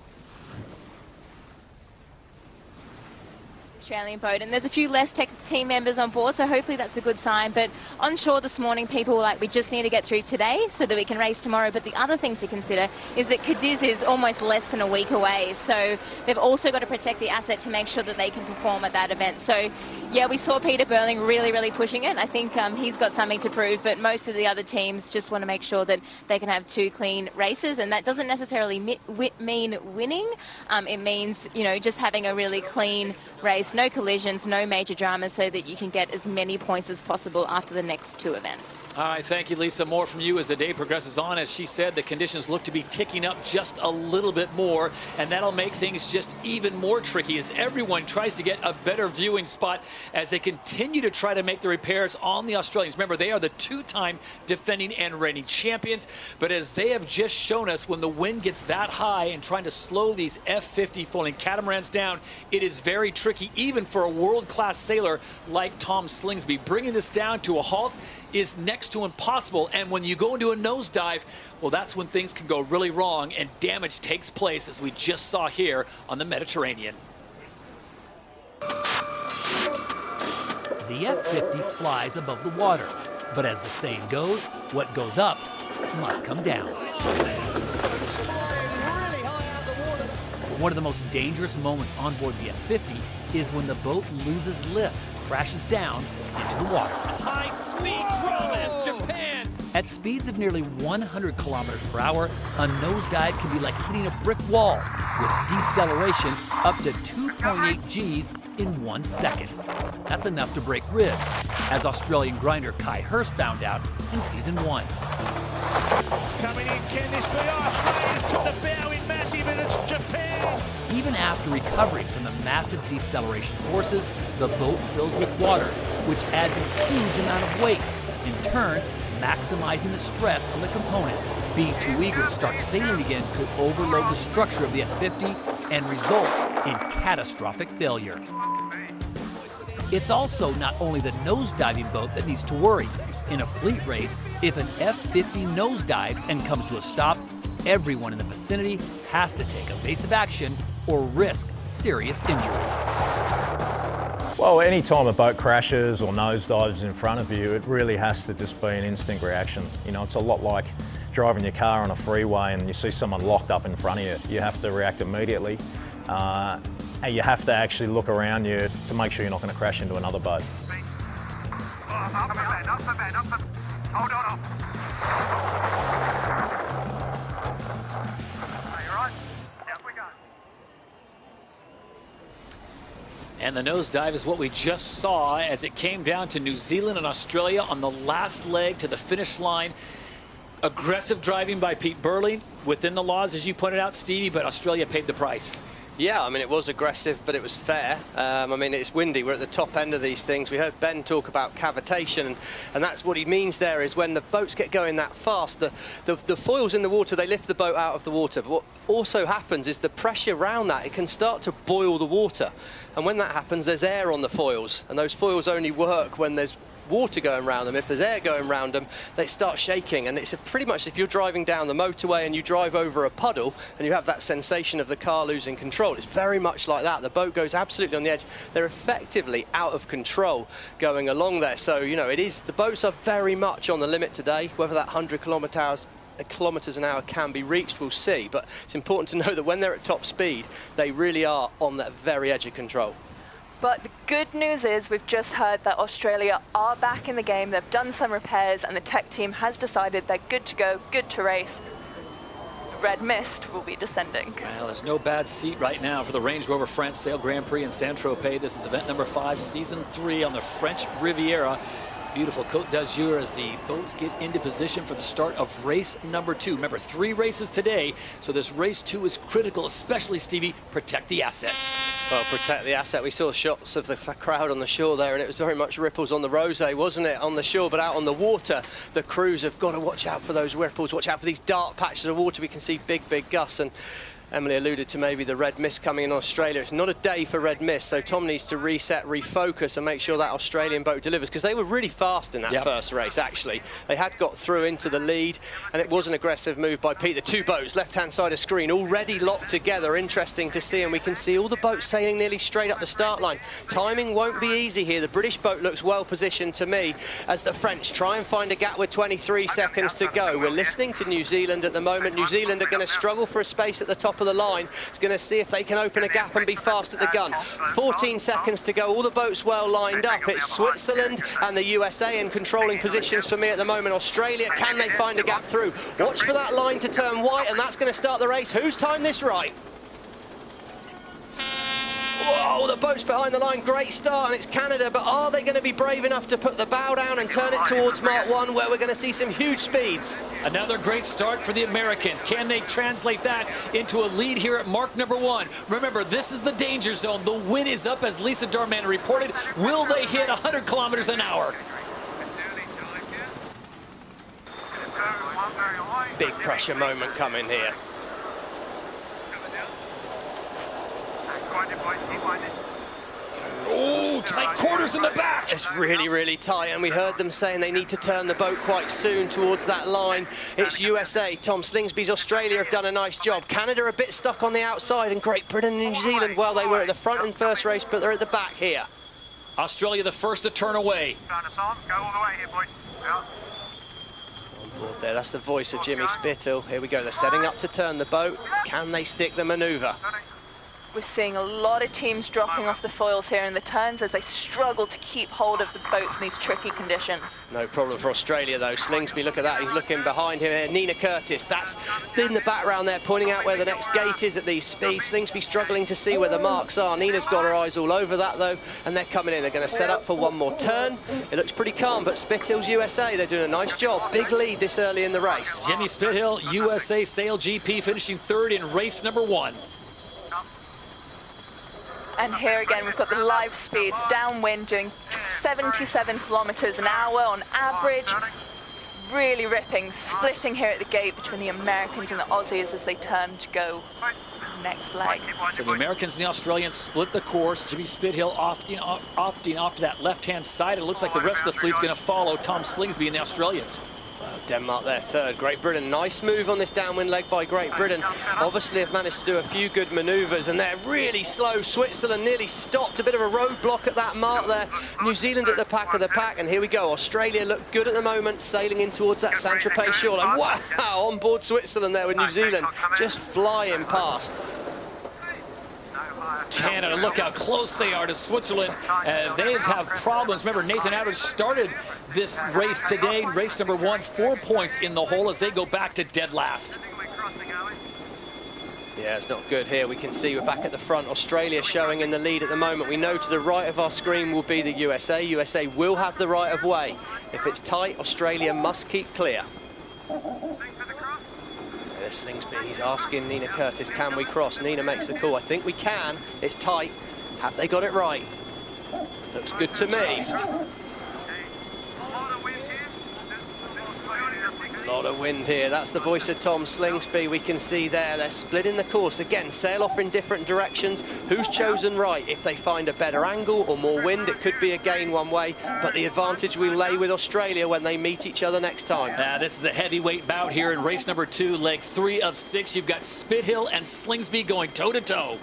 Australian boat, and there's a few less tech team members on board, so hopefully that's a good sign. But on shore this morning, people were like, we just need to get through today so that we can race tomorrow. But the other things to consider is that Cadiz is almost less than a week away, so they've also got to protect the asset to make sure that they can perform at that event. So yeah, we saw Peter Burling really pushing it. I think he's got something to prove, but most of the other teams just want to make sure that they can have 2 clean races, and that doesn't necessarily mean winning. It means, you know, just having a really clean race, no collisions, no major dramas, so that you can get as many points as possible after the next 2 events. All right, thank you, Lisa. More from you as the day progresses on. As she said, the conditions look to be ticking up just a little bit more, and that'll make things just even more tricky as everyone tries to get a better viewing spot as they continue to try to make the repairs on the Australians. Remember, they are the 2-time defending and reigning champions, but as they have just shown us, when the wind gets that high and trying to slow these F50 foiling catamarans down, it is very tricky, even for a world-class sailor like Tom Slingsby. Bringing this down to a halt is next to impossible, and when you go into a nosedive, well, that's when things can go really wrong and damage takes place, as we just saw here on the Mediterranean. The F50 flies above the water, but as the saying goes, what goes up must come down. One of the most dangerous moments on board the F50 is when the boat loses lift, crashes down into the water. High-speed drama as Japan. At speeds of nearly 100 kilometers per hour, a nosedive can be like hitting a brick wall, with deceleration up to 2.8 Gs in 1 second. That's enough to break ribs, as Australian grinder Kai Hurst found out in Season 1. Coming in, can this be? Australia's put the bow in massive, and it's Japan! Even after recovering from the massive deceleration forces, the boat fills with water, which adds a huge amount of weight, in turn maximizing the stress on the components. Being too eager to start sailing again could overload the structure of the F50 and result in catastrophic failure. It's also not only the nosediving boat that needs to worry. In a fleet race, if an F50 nosedives and comes to a stop, everyone in the vicinity has to take evasive action or risk serious injury. Well, any time a boat crashes or nosedives in front of you, it really has to just be an instant reaction. You know, it's a lot like driving your car on a freeway and you see someone locked up in front of you. You have to react immediately. And you have to actually look around you to make sure you're not going to crash into another boat. Hold on. And the nosedive is what we just saw as it came down to New Zealand and Australia on the last leg to the finish line. Aggressive driving by Pete Burley within the laws, as you pointed out, Stevie, but Australia paid the price. Yeah, I mean, it was aggressive, but it was fair. I mean, it's windy. We're at the top end of these things. We heard Ben talk about cavitation, and that's what he means there is when the boats get going that fast, the foils in the water, they lift the boat out of the water. But what also happens is the pressure around that, it can start to boil the water. And when that happens, there's air on the foils, and those foils only work when there's water going around them. If there's air going around them, they start shaking, and it's pretty much, if you're driving down the motorway and you drive over a puddle and you have that sensation of the car losing control, it's very much like that. The boat goes absolutely on the edge. They're effectively out of control going along there. So, you know, the boats are very much on the limit today. Whether that 100 kilometers an hour can be reached, we'll see, but it's important to know that when they're at top speed, they really are on that very edge of control. But the good news is we've just heard that Australia are back in the game. They've done some repairs and the tech team has decided they're good to go, good to race. The red mist will be descending. Well, there's no bad seat right now for the Range Rover France Sail Grand Prix in Saint-Tropez. This is event number 5, season 3 on the French Riviera. Beautiful Côte d'Azur as the boats get into position for the start of race number 2. Remember, 3 races today, so this race 2 is critical, especially, Stevie, protect the asset. Well, protect the asset. We saw shots of the crowd on the shore there, and it was very much ripples on the rosé, wasn't it, on the shore? But out on the water, the crews have got to watch out for those ripples, watch out for these dark patches of water. We can see big gusts, and Emily alluded to maybe the red mist coming in Australia. It's not a day for red mist, so Tom needs to reset, refocus, and make sure that Australian boat delivers, because they were really fast in that first race, actually. They had got through into the lead, and it was an aggressive move by Pete. The 2 boats, left-hand side of screen, already locked together. Interesting to see, and we can see all the boats sailing nearly straight up the start line. Timing won't be easy here. The British boat looks well positioned to me as the French try and find a gap with 23 seconds to go. We're listening to New Zealand at the moment. New Zealand are going to struggle for a space at the top of the line. It's going to see if they can open a gap and be fast at the gun. 14 seconds to go. All the boats well lined up. It's Switzerland and the USA in controlling positions for me at the moment. Australia, can they find a gap through? Watch for that line to turn white, and that's going to start the race. Who's timed this right? Whoa, the boat's behind the line, great start, and it's Canada, but are they going to be brave enough to put the bow down and turn it towards Mark 1, where we're going to see some huge speeds? Another great start for the Americans. Can they translate that into a lead here at mark number 1? Remember, this is the danger zone. The wind is up, as Lisa Darman reported. Will they hit 100 kilometers an hour? Big pressure moment coming here. Oh, tight quarters in the back. It's really tight, and we heard them saying they need to turn the boat quite soon towards that line. It's USA. Tom Slingsby's Australia have done a nice job. Canada a bit stuck on the outside, and Great Britain and New Zealand, well, they were at the front in first race, but they're at the back here. Australia the first to turn away. Go all the way here, boys. On board there, that's the voice of Jimmy Spithill. Here we go, they're setting up to turn the boat. Can they stick the manoeuvre? We're seeing a lot of teams dropping off the foils here in the turns as they struggle to keep hold of the boats in these tricky conditions. No problem for Australia, though. Slingsby, look at that. He's looking behind him here. Nina Curtis, that's in the background there, pointing out where the next gate is at these speeds. Slingsby struggling to see where the marks are. Nina's got her eyes all over that, though, and they're coming in. They're going to set up for one more turn. It looks pretty calm, but Spithill's USA, they're doing a nice job. Big lead this early in the race. Jimmy Spithill, USA SailGP, finishing 3rd in race number 1. And here again, we've got the live speeds downwind doing 77 kilometers an hour on average. Really ripping, splitting here at the gate between the Americans and the Aussies as they turn to go next leg. So the Americans and the Australians split the course. Jimmy Spithill opting off to that left-hand side. It looks like the rest of the fleet's going to follow Tom Slingsby and the Australians. Denmark there third. Great Britain, nice move on this downwind leg by Great Britain. Obviously have managed to do a few good manoeuvres, and they're really slow. Switzerland nearly stopped, a bit of a roadblock at that mark there. New Zealand at the pack of the pack, and here we go. Australia look good at the moment, sailing in towards that Saint-Tropez shoreline. Wow, on board Switzerland there with New Zealand, just flying past. Canada, look how close they are to Switzerland. They have problems. Remember, Nathan Outridge started this race today, race number 1, 4 points in the hole as they go back to dead last. Yeah, it's not good here. We can see we're back at the front. Australia showing in the lead at the moment. We know to the right of our screen will be the USA. USA will have the right of way. If it's tight, Australia must keep clear. Slingsby, he's asking Nina Curtis, can we cross? Nina makes the call. I think we can. It's tight. Have they got it right? Looks good to me. A lot of wind here. That's the voice of Tom Slingsby. We can see there they're splitting the course. Again, sail off in different directions. Who's chosen right? If they find a better angle or more wind, it could be a gain one way, but the advantage will lay with Australia when they meet each other next time. This is a heavyweight bout here in race number 2, leg 3 of 6. You've got Spithill and Slingsby going toe-to-toe.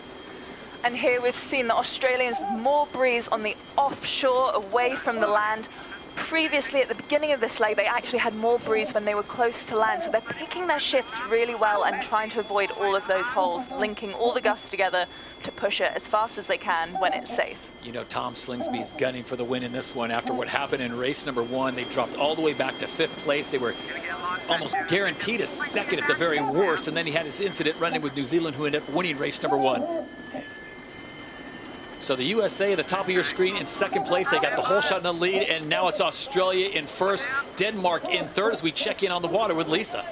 And here we've seen the Australians with more breeze on the offshore, away from the land. Previously, at the beginning of this leg, they actually had more breeze when they were close to land, so they're picking their shifts really well and trying to avoid all of those holes, linking all the gusts together to push it as fast as they can when it's safe. You know, Tom Slingsby is gunning for the win in this one. After what happened in race number 1, they dropped all the way back to 5th place. They were almost guaranteed a second at the very worst, and then he had his incident running with New Zealand, who ended up winning race number 1. So the USA at the top of your screen in 2nd place. They got the whole shot in the lead, and now it's Australia in 1st, Denmark in 3rd as we check in on the water with Lisa.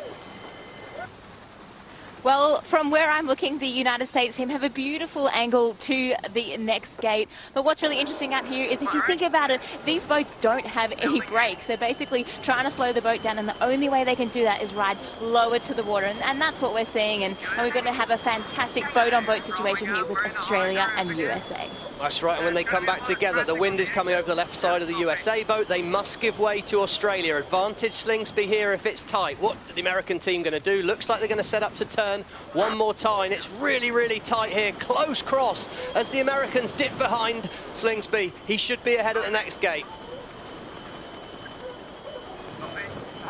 Well, from where I'm looking, the United States team have a beautiful angle to the next gate. But what's really interesting out here is if you think about it, these boats don't have any brakes. They're basically trying to slow the boat down, and the only way they can do that is ride lower to the water. And that's what we're seeing. And we're going to have a fantastic boat-on-boat situation here with Australia and USA. That's right, and when they come back together, the wind is coming over the left side of the USA boat. They must give way to Australia. Advantage Slingsby here if it's tight. What are the American team going to do? Looks like they're going to set up to turn one more time. It's really, really tight here. Close cross as the Americans dip behind Slingsby. He should be ahead at the next gate.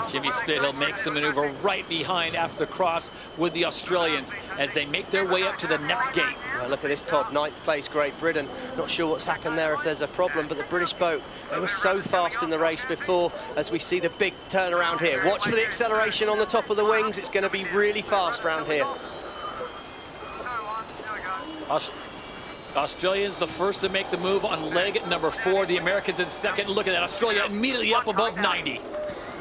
Jimmy Spithill makes the maneuver right behind after the cross with the Australians as they make their way up to the next gate. Well, look at this, Todd, 9th place, Great Britain. Not sure what's happened there, if there's a problem, but the British boat, they were so fast in the race before as we see the big turnaround here. Watch for the acceleration on the top of the wings. It's going to be really fast around here. Australia's the first to make the move on leg number 4. The Americans in 2nd. Look at that, Australia immediately up above 90.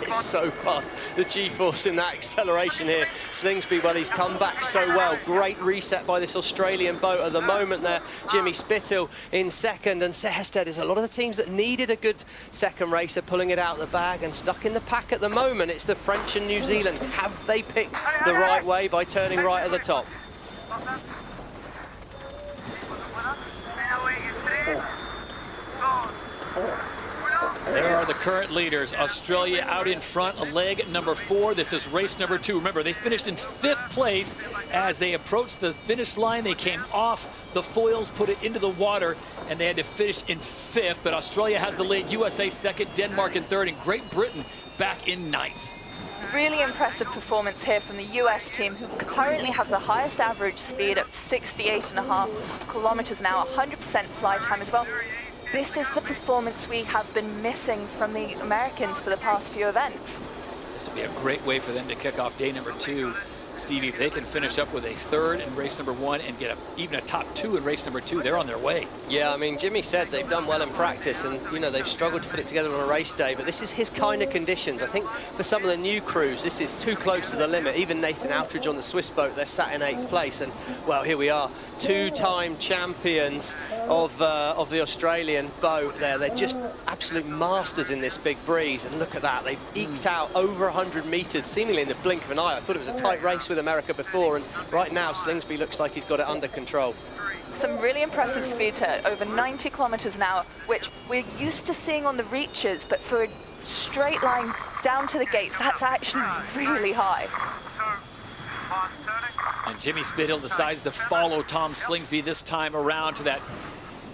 It's so fast, the G-force in that acceleration here. Slingsby, well, he's come back so well. Great reset by this Australian boat at the moment there. Jimmy Spithill in 2nd, and Seherstedt is a lot of the teams that needed a good second race are pulling it out of the bag and stuck in the pack at the moment. It's the French and New Zealand. Have they picked the right way by turning right at the top? There are the current leaders. Australia out in front, leg number 4. This is race number 2. Remember, they finished in 5th place. As they approached the finish line, they came off the foils, put it into the water, and they had to finish in 5th. But Australia has the lead. USA 2nd, Denmark in 3rd, and Great Britain back in 9th. Really impressive performance here from the US team, who currently have the highest average speed at 68.5 kilometers an hour, 100% fly time as well. This is the performance we have been missing from the Americans for the past few events. This will be a great way for them to kick off day number 2. Stevie, if they can finish up with a 3rd in race number 1 and get even a top 2 in race number 2, they're on their way. Yeah, I mean, Jimmy said they've done well in practice, and, you know, they've struggled to put it together on a race day, but this is his kind of conditions. I think for some of the new crews, this is too close to the limit. Even Nathan Outridge on the Swiss boat, they're sat in 8th place, and, well, here we are. 2-time champions of the Australian boat there. They're just absolute masters in this big breeze, and look at that. They've eked out over 100 meters, seemingly in the blink of an eye. I thought it was a tight race with America before, and right now Slingsby looks like he's got it under control. Some really impressive speeds here, over 90 kilometers an hour, which we're used to seeing on the reaches, but for a straight line down to the gates, that's actually really high. And Jimmy Spithill decides to follow Tom Slingsby this time around to that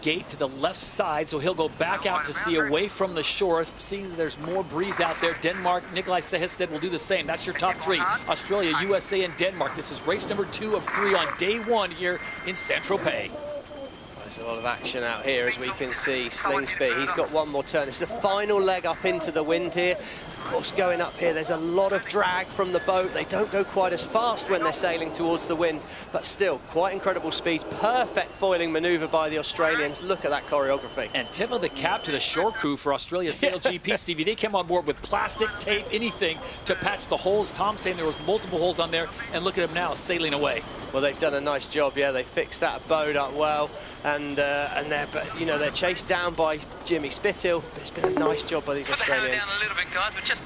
gate to the left side, so he'll go back out to sea away from the shore, seeing that there's more breeze out there. Denmark, Nikolai Sehested will do the same. That's your top three: Australia, USA, and Denmark. This is race number 2 of 3 on day 1 here in Saint-Tropez. There's a lot of action out here, as we can see. Slingsby, he's got one more turn. It's the final leg up into the wind here. Of course, going up here, there's a lot of drag from the boat. They don't go quite as fast when they're sailing towards the wind, but still quite incredible speeds. Perfect foiling maneuver by the Australians. Look at that choreography. And tip of the cap to the shore crew for Australia SailGP, Stevie. They came on board with plastic, tape, anything to patch the holes. Tom's saying there was multiple holes on there, and look at them now sailing away. Well, they've done a nice job. Yeah, they fixed that boat up well, and they're chased down by Jimmy Spithill. But it's been a nice job by these Australians. Put the hammer down a little bit, guys. We're just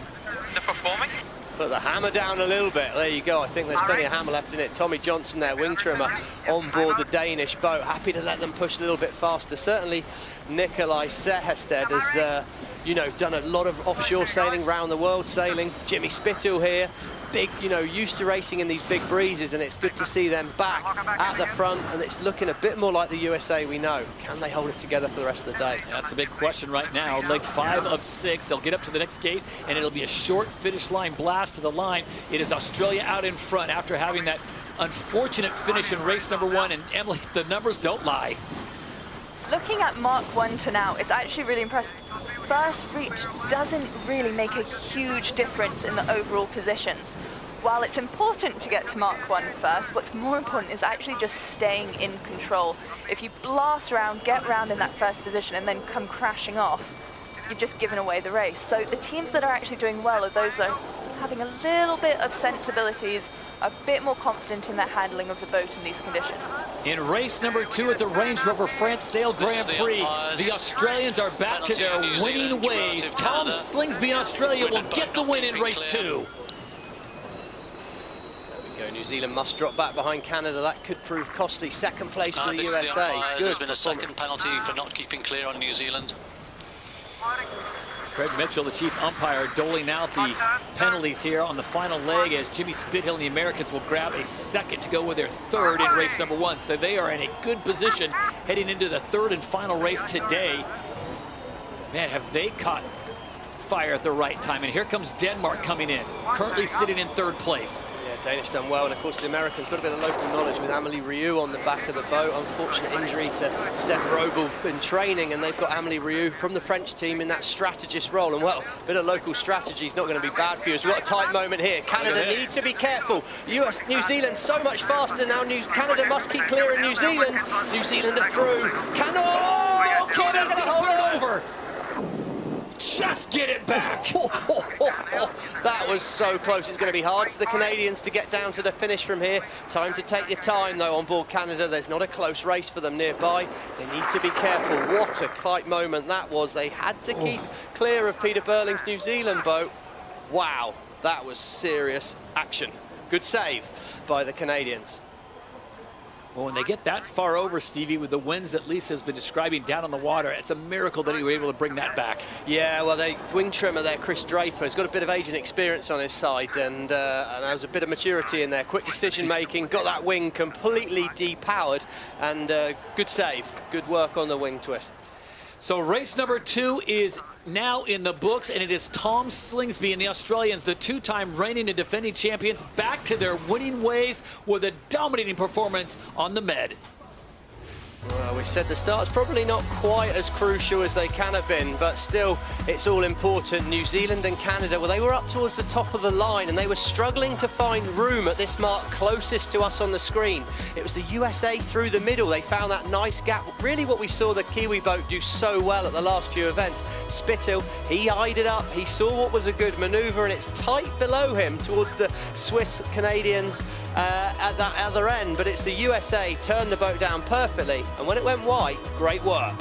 performing. Put the hammer down a little bit. There you go. I think there's plenty of hammer left in it. Tommy Johnson, their wing trimmer, on board the Danish boat. Happy to let them push a little bit faster. Certainly, Nikolai Sehested has, done a lot of offshore sailing, round the world sailing. Jimmy Spithill here. Big, used to racing in these big breezes, and it's good to see them back at the front, and it's looking a bit more like the USA we know. Can they hold it together for the rest of the day? That's a big question right now. Leg 5 of 6. They'll get up to the next gate, and it'll be a short finish line blast to the line. It is Australia out in front after having that unfortunate finish in race number 1, and Emily, the numbers don't lie. Looking at Mark 1 to now, it's actually really impressive. First reach doesn't really make a huge difference in the overall positions. While it's important to get to Mark 1 first, what's more important is actually just staying in control. If you blast around, get round in that first position, and then come crashing off, you've just given away the race. So the teams that are actually doing well are those that are having a little bit of sensibilities, a bit more confident in their handling of the boat in these conditions. In race number 2 at the Range Rover France Sail Grand Prix, the Australians are back to their winning ways. Tom Slingsby in Australia will get the win in race 2. There we go. New Zealand must drop back behind Canada. That could prove costly. Second place for the USA. There's been a second penalty for not keeping clear on New Zealand. Craig Mitchell, the chief umpire, doling out the penalties here on the final leg as Jimmy Spithill and the Americans will grab a second to go with their 3rd in race number 1. So they are in a good position heading into the 3rd and final race today. Man, have they caught fire at the right time. And here comes Denmark coming in, currently sitting in 3rd place. Yeah, Danish done well, and of course the Americans got a bit of local knowledge with Amelie Rieu on the back of the boat. Unfortunate injury to Steph Roble in training, and they've got Amelie Rieu from the French team in that strategist role. And well, a bit of local strategy is not going to be bad for you. So we've got a tight moment here. Canada needs to be careful. New Zealand so much faster now. Canada must keep clear of New Zealand. New Zealand are through. Canada's going to hold it over. Just get it back. That was so close. It's going to be hard for the Canadians to get down to the finish from here. Time to take your time, though, on board Canada. There's not a close race for them nearby. They need to be careful. What a tight moment that was. They had to keep clear of Peter Burling's New Zealand boat. Wow, that was serious action. Good save by the Canadians. Well, when they get that far over, Stevie, with the winds that Lisa has been describing down on the water, it's a miracle that he was able to bring that back. Yeah, well, the wing trimmer there, Chris Draper, has got a bit of age and experience on his side, and there's a bit of maturity in there. Quick decision-making, got that wing completely depowered, and good save. Good work on the wing twist. So race number 2 is now in the books, and it is Tom Slingsby and the Australians, the 2-time reigning and defending champions, back to their winning ways with a dominating performance on the Med. Well, we said the start's probably not quite as crucial as they can have been, but still, it's all important. New Zealand and Canada, well, they were up towards the top of the line, and they were struggling to find room at this mark closest to us on the screen. It was the USA through the middle. They found that nice gap. Really what we saw the Kiwi boat do so well at the last few events. Spithill, he eyed it up. He saw what was a good manoeuvre, and it's tight below him towards the Swiss Canadians at that other end, but it's the USA turned the boat down perfectly. And when it went white, great work.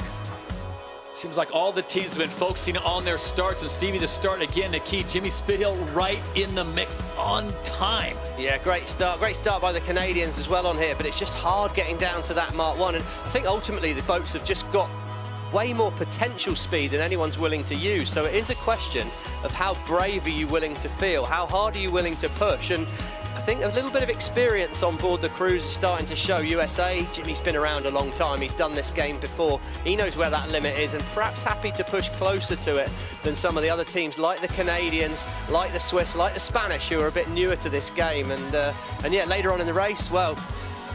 Seems like all the teams have been focusing on their starts, and Stevie, the start again, the key. Jimmy Spithill right in the mix on time. Yeah, great start by the Canadians as well on here, but it's just hard getting down to that Mark 1, and I think ultimately the boats have just got way more potential speed than anyone's willing to use. So it is a question of how brave are you willing to feel? How hard are you willing to push? And I think a little bit of experience on board the Cruise is starting to show. USA, Jimmy's been around a long time. He's done this game before. He knows where that limit is and perhaps happy to push closer to it than some of the other teams like the Canadians, like the Swiss, like the Spanish, who are a bit newer to this game. And yeah, later on in the race, well,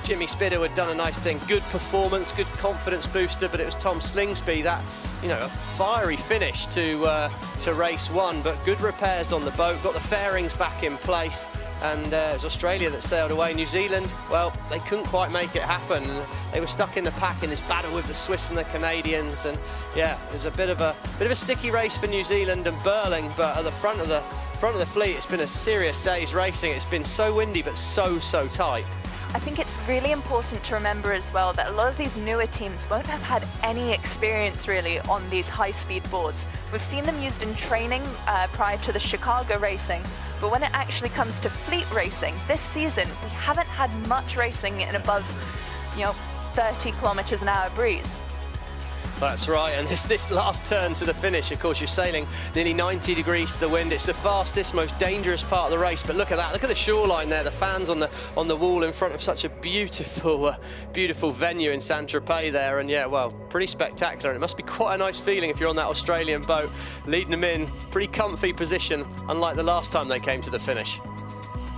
Jimmy Spidder had done a nice thing. Good performance, good confidence booster, but it was Tom Slingsby, that, you know, a fiery finish to race one, but good repairs on the boat, got the fairings back in place, and it was Australia that sailed away. New Zealand, well, they couldn't quite make it happen. They were stuck in the pack in this battle with the Swiss and the Canadians, and yeah, it was a bit of a sticky race for New Zealand and Burling, but at the front of the fleet, it's been a serious day's racing. It's been so windy, but so tight. I think it's really important to remember as well that a lot of these newer teams won't have had any experience really on these high-speed boards. We've seen them used in training prior to the Chicago racing, but when it actually comes to fleet racing, this season we haven't had much racing in above, 30 kilometers an hour breeze. That's right, and this last turn to the finish, of course, you're sailing nearly 90 degrees to the wind. It's the fastest, most dangerous part of the race, but look at that. Look at the shoreline there, the fans on the wall in front of such a beautiful venue in Saint-Tropez there, and yeah, well, pretty spectacular. And it must be quite a nice feeling if you're on that Australian boat, leading them in, pretty comfy position, unlike the last time they came to the finish.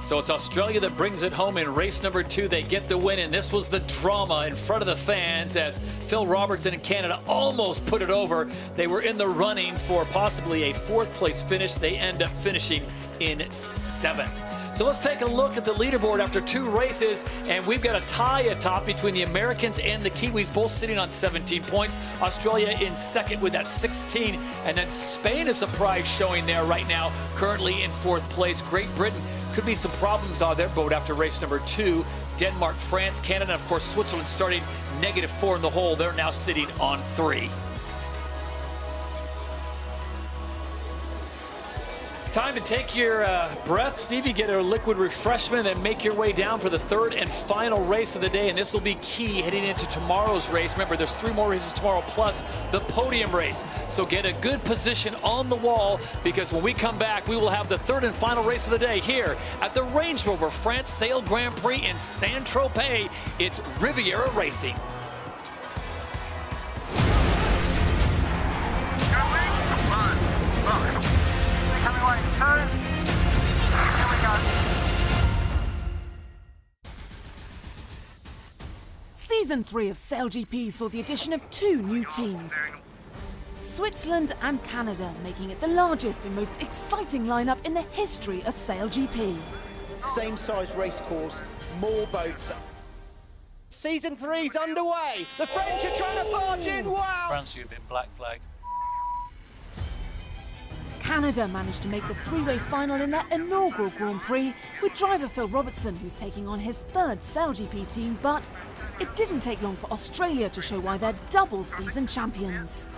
So it's Australia that brings it home in race number 2. They get the win, and this was the drama in front of the fans as Phil Robertson in Canada almost put it over. They were in the running for possibly a 4th place finish. They end up finishing in 7th. So let's take a look at the leaderboard after 2 races, and we've got a tie atop between the Americans and the Kiwis, both sitting on 17 points. Australia in 2nd with that 16, and then Spain, a surprise showing there right now, currently in 4th place. Great Britain, could be some problems on their boat after race number 2. Denmark, France, Canada, and of course Switzerland starting -4 in the hole. They're now sitting on 3. Time to take your breath, Stevie, get a liquid refreshment, and make your way down for the 3rd and final race of the day. And this will be key heading into tomorrow's race. Remember, there's 3 more races tomorrow, plus the podium race. So get a good position on the wall, because when we come back, we will have the 3rd and final race of the day here at the Range Rover France Sail Grand Prix in Saint-Tropez. It's Riviera Racing. Season 3 of SailGP saw the addition of 2 new teams. Switzerland and Canada, making it the largest and most exciting lineup in the history of SailGP. Same size race course, more boats. Season 3's underway. The French are trying to barge in. Wow! France, you've been black flagged. Canada managed to make the 3-way final in their inaugural Grand Prix with driver Phil Robertson, who's taking on his 3rd SailGP team, but it didn't take long for Australia to show why they're double season champions.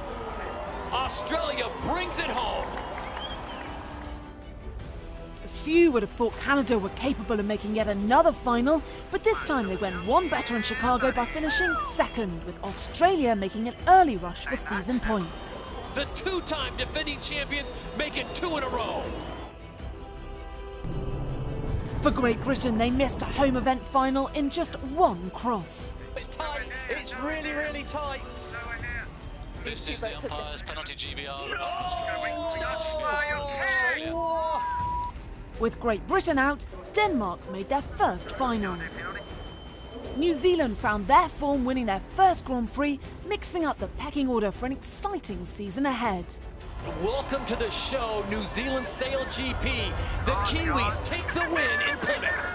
Australia brings it home. Few would have thought Canada were capable of making yet another final, but this time they went one better in Chicago by finishing 2nd, with Australia making an early rush for season points. The 2-time defending champions make it 2 in a row. For Great Britain, they missed a home event final in just 1 cross. It's tight. It's really tight. This is the umpire's penalty GBR. With Great Britain out, Denmark made their first final. New Zealand found their form, winning their first Grand Prix, mixing up the pecking order for an exciting season ahead. Welcome to the show, New Zealand SailGP. The Kiwis take the win in Plymouth.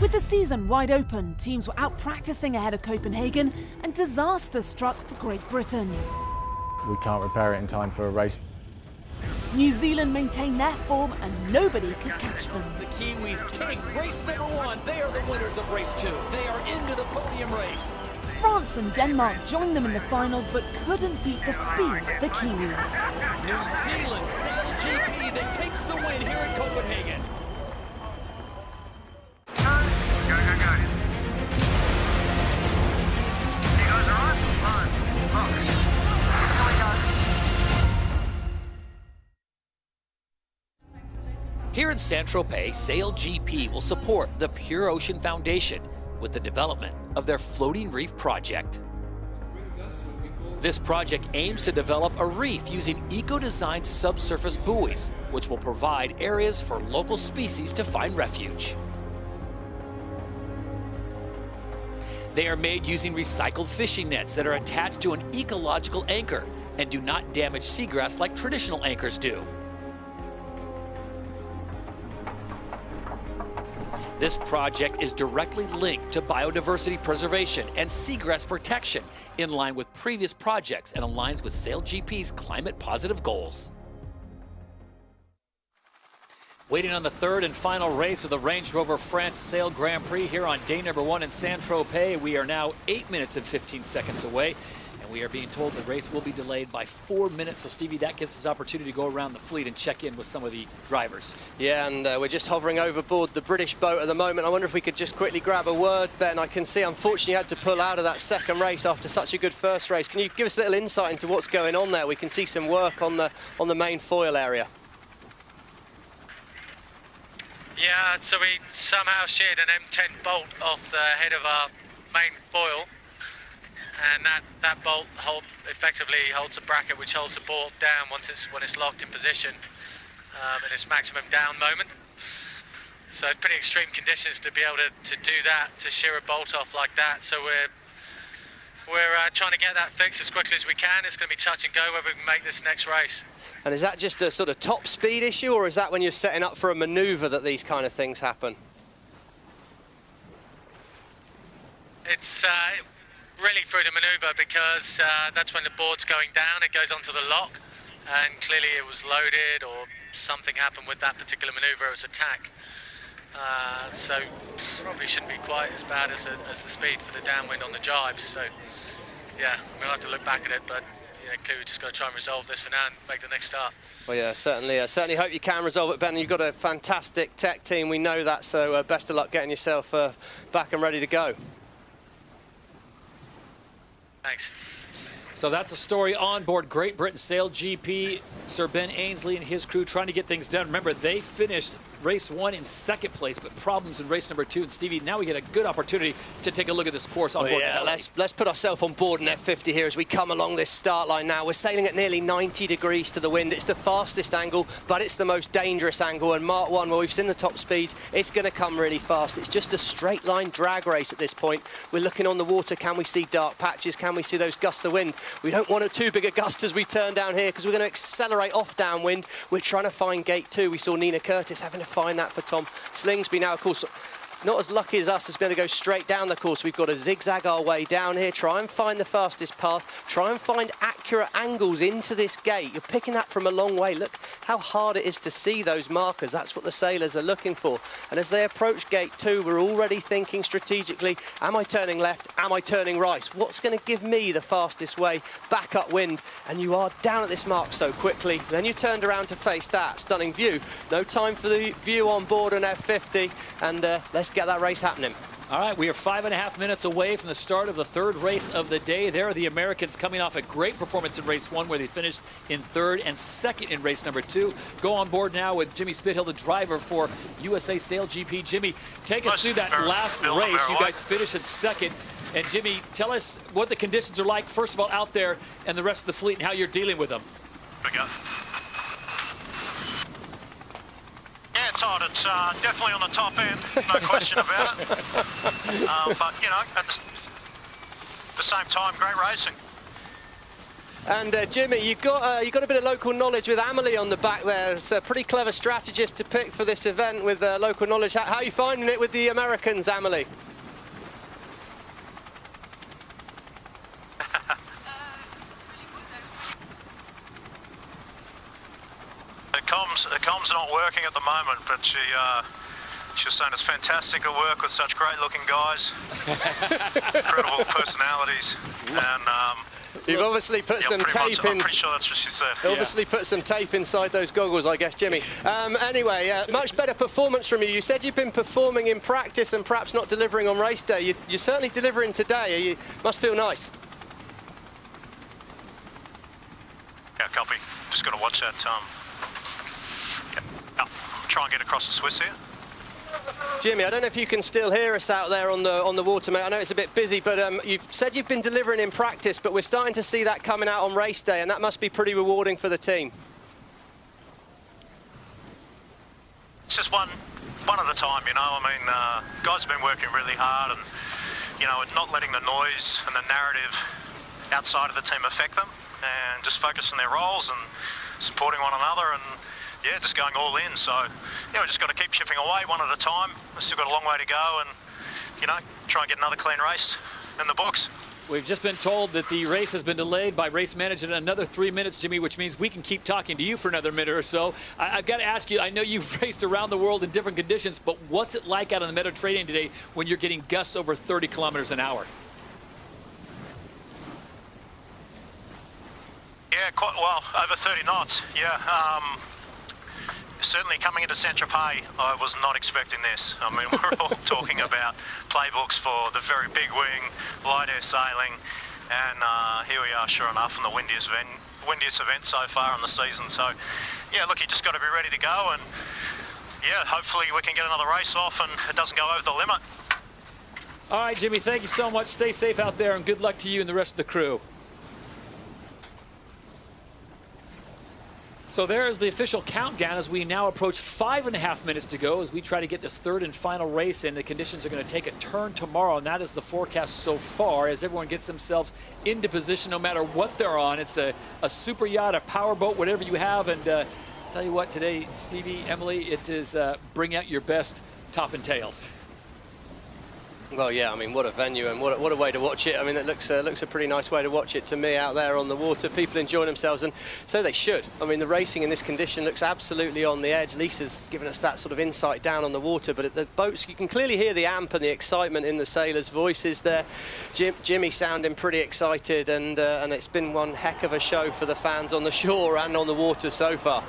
With the season wide open, teams were out practicing ahead of Copenhagen, and disaster struck for Great Britain. We can't repair it in time for a race. New Zealand maintained their form and nobody could catch them. The Kiwis take race number 1. They are the winners of race 2. They are into the podium race. France and Denmark joined them in the final but couldn't beat the speed of the Kiwis. New Zealand SailGP that takes the win here in Copenhagen. Go. You guys all right? Fine. Here in Saint-Tropez, SailGP will support the Pure Ocean Foundation with the development of their floating reef project. This project aims to develop a reef using eco-designed subsurface buoys, which will provide areas for local species to find refuge. They are made using recycled fishing nets that are attached to an ecological anchor and do not damage seagrass like traditional anchors do. This project is directly linked to biodiversity preservation and seagrass protection, in line with previous projects, and aligns with SailGP's climate positive goals. Waiting on the third and final race of the Range Rover France Sail Grand Prix here on day number 1 in Saint-Tropez. We are now 8 minutes and 15 seconds away, and we are being told the race will be delayed by 4 minutes. So, Stevie, that gives us an opportunity to go around the fleet and check in with some of the drivers. Yeah, and we're just hovering overboard the British boat at the moment. I wonder if we could just quickly grab a word, Ben. I can see, unfortunately, you had to pull out of that second race after such a good first race. Can you give us a little insight into what's going on there? We can see some work on the main foil area. Yeah, so we somehow sheared an M10 bolt off the head of our main foil, and that bolt effectively holds the bracket which holds the board down when it's locked in position in its maximum down moment. So it's pretty extreme conditions to be able to do that, to shear a bolt off like that. So we're trying to get that fixed as quickly as we can. It's going to be touch and go whether we can make this next race. And is that just a sort of top speed issue, or is that when you're setting up for a manoeuvre that these kind of things happen? It's really through the manoeuvre, because that's when the board's going down, it goes onto the lock, and clearly it was loaded or something happened with that particular manoeuvre as attack. So probably shouldn't be quite as bad as the speed for the downwind on the jibes. So yeah, we'll have to look back at it, but clearly we just got to try and resolve this for now and make the next start. Well, yeah, certainly hope you can resolve it, Ben. You've got a fantastic tech team, we know that, so best of luck getting yourself back and ready to go. Thanks. So that's a story on board Great Britain SailGP. Sir Ben Ainsley and his crew trying to get things done. Remember, they finished race 1 in 2nd place, but problems in race number 2. And Stevie, now we get a good opportunity to take a look at this course on board. Yeah, let's put ourselves on board an F50 here as we come along this start line now. We're sailing at nearly 90 degrees to the wind. It's the fastest angle, but it's the most dangerous angle. And Mark 1, where we've seen the top speeds, it's going to come really fast. It's just a straight line drag race at this point. We're looking on the water. Can we see dark patches? Can we see those gusts of wind? We don't want too big a gust as we turn down here, because we're going to accelerate off downwind. We're trying to find gate 2. We saw Nina Curtis having to find that for Tom Slingsby. Now, of course, not as lucky as us as being able to go straight down the course. We've got to zigzag our way down here, try and find the fastest path, try and find accurate angles into this gate. You're picking that from a long way. Look how hard it is to see those markers. That's what the sailors are looking for. And as they approach gate 2, we're already thinking strategically, am I turning left? Am I turning right? What's going to give me the fastest way back upwind? And you are down at this mark so quickly. Then you turned around to face that stunning view. No time for the view on board an F50. And let's get that race happening. All right, we are 5.5 minutes away from the start of the third race of the day. There are the Americans coming off a great performance in race 1, where they finished in 3rd and 2nd in race number 2. Go on board now with Jimmy Spithill, the driver for USA SailGP. Jimmy, take us through that last race. You guys finished in 2nd. And Jimmy, tell us what the conditions are like, first of all, out there, and the rest of the fleet, and how you're dealing with them. Yeah, Todd, it's definitely on the top end, no question about it. But, you know, at the same time, great racing. And Jimmy, you've got a bit of local knowledge with Amelie on the back there. It's a pretty clever strategist to pick for this event with local knowledge. How are you finding it with the Americans, Amelie? The comms are not working at the moment, but she was saying it's fantastic at work with such great-looking guys, incredible personalities, and you've obviously put some tape in. I'm pretty sure that's what she said. Obviously put some tape inside those goggles, I guess, Jimmy. Anyway, much better performance from you. You said you've been performing in practice and perhaps not delivering on race day. You're certainly delivering today. You must feel nice. Yeah, copy. Just got to watch that. try and get across the Swiss here. Jimmy, I don't know if you can still hear us out there on the water, mate. I know it's a bit busy, but you've said you've been delivering in practice, but we're starting to see that coming out on race day, and that must be pretty rewarding for the team. It's just one at a time, you know. I mean, guys have been working really hard, and you know, not letting the noise and the narrative outside of the team affect them, and just focus on their roles and supporting one another, and yeah, just going all in. So yeah, we just got to keep chipping away one at a time. We've still got a long way to go, and you know, try and get another clean race in the books. We've just been told that the race has been delayed by race management another 3 minutes, Jimmy, which means we can keep talking to you for another minute or so. I've got to ask you, I know you've raced around the world in different conditions, but what's it like out on the Mediterranean today when you're getting gusts over 30 kilometers an hour? Yeah, quite well, over 30 knots, yeah. Certainly coming into Saint-Tropez, I was not expecting this. I mean, we're all talking about playbooks for the very big wing, light air sailing, and here we are, sure enough, on the windiest event so far in the season. So, yeah, look, you just got to be ready to go, and yeah, hopefully we can get another race off and it doesn't go over the limit. All right, Jimmy, thank you so much. Stay safe out there, and good luck to you and the rest of the crew. So there is the official countdown as we now approach 5.5 minutes to go as we try to get this third and final race in. The conditions are going to take a turn tomorrow, and that is the forecast so far as everyone gets themselves into position no matter what they're on. It's a super yacht, a power boat, whatever you have. And tell you what, today, Stevie, Emily, it is bring out your best top and tails. Well, yeah, I mean, what a venue and what a way to watch it. I mean, it looks a pretty nice way to watch it to me out there on the water. People enjoying themselves, and so they should. I mean, the racing in this condition looks absolutely on the edge. Lisa's given us that sort of insight down on the water, but at the boats, you can clearly hear the amp and the excitement in the sailors' voices there. Jimmy sounding pretty excited, and it's been one heck of a show for the fans on the shore and on the water so far.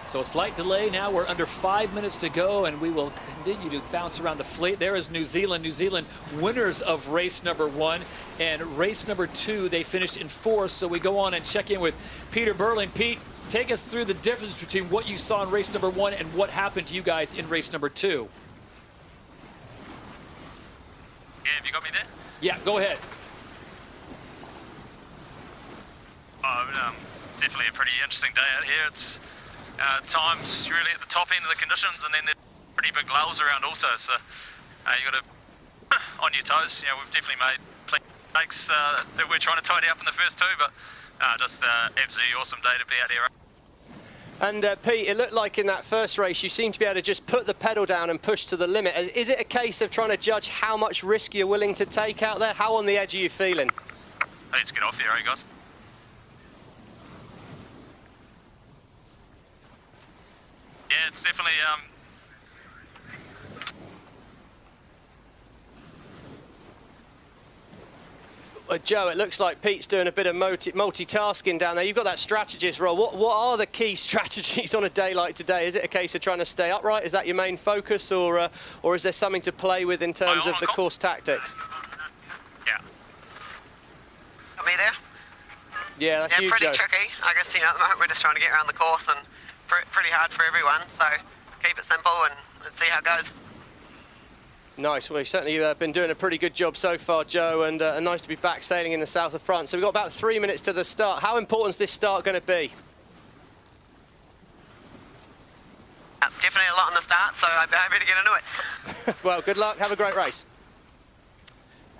So a slight delay. Now we're under 5 minutes to go, and we will continue to bounce around the fleet. There is New Zealand. New Zealand winners of race number 1 and race number 2. They finished in 4th. So we go on and check in with Peter Burling. Pete, take us through the difference between what you saw in race number 1 and what happened to you guys in race number 2. Yeah, have you got me there? Yeah, go ahead. Definitely a pretty interesting day out here. It's times really at the top end of the conditions, and then there's pretty big lulls around also, so you got to on your toes. You know, we've definitely made plenty of mistakes that we're trying to tidy up in the first 2, but just absolutely awesome day to be out here. And Pete, it looked like in that first race you seemed to be able to just put the pedal down and push to the limit. Is it a case of trying to judge how much risk you're willing to take out there? How on the edge are you feeling? Let's get off here, eh, guys? Yeah, it's definitely Joe, it looks like Pete's doing a bit of multitasking down there. You've got that strategist role. What are the key strategies on a day like today? Is it a case of trying to stay upright? Is that your main focus, or is there something to play with in terms of the course tactics? Yeah. Got me there? Yeah, that's you, pretty Joe. tricky. I guess, you know, at the moment we're just trying to get around the course, and pretty hard for everyone, so keep it simple and let's see how it goes. Nice. Well, you've certainly been doing a pretty good job so far, Joe, and nice to be back sailing in the south of France. So we've got about 3 minutes to the start. How important is this start going to be? Definitely a lot on the start, so I'd be happy to get into it. Well, good luck. Have a great race.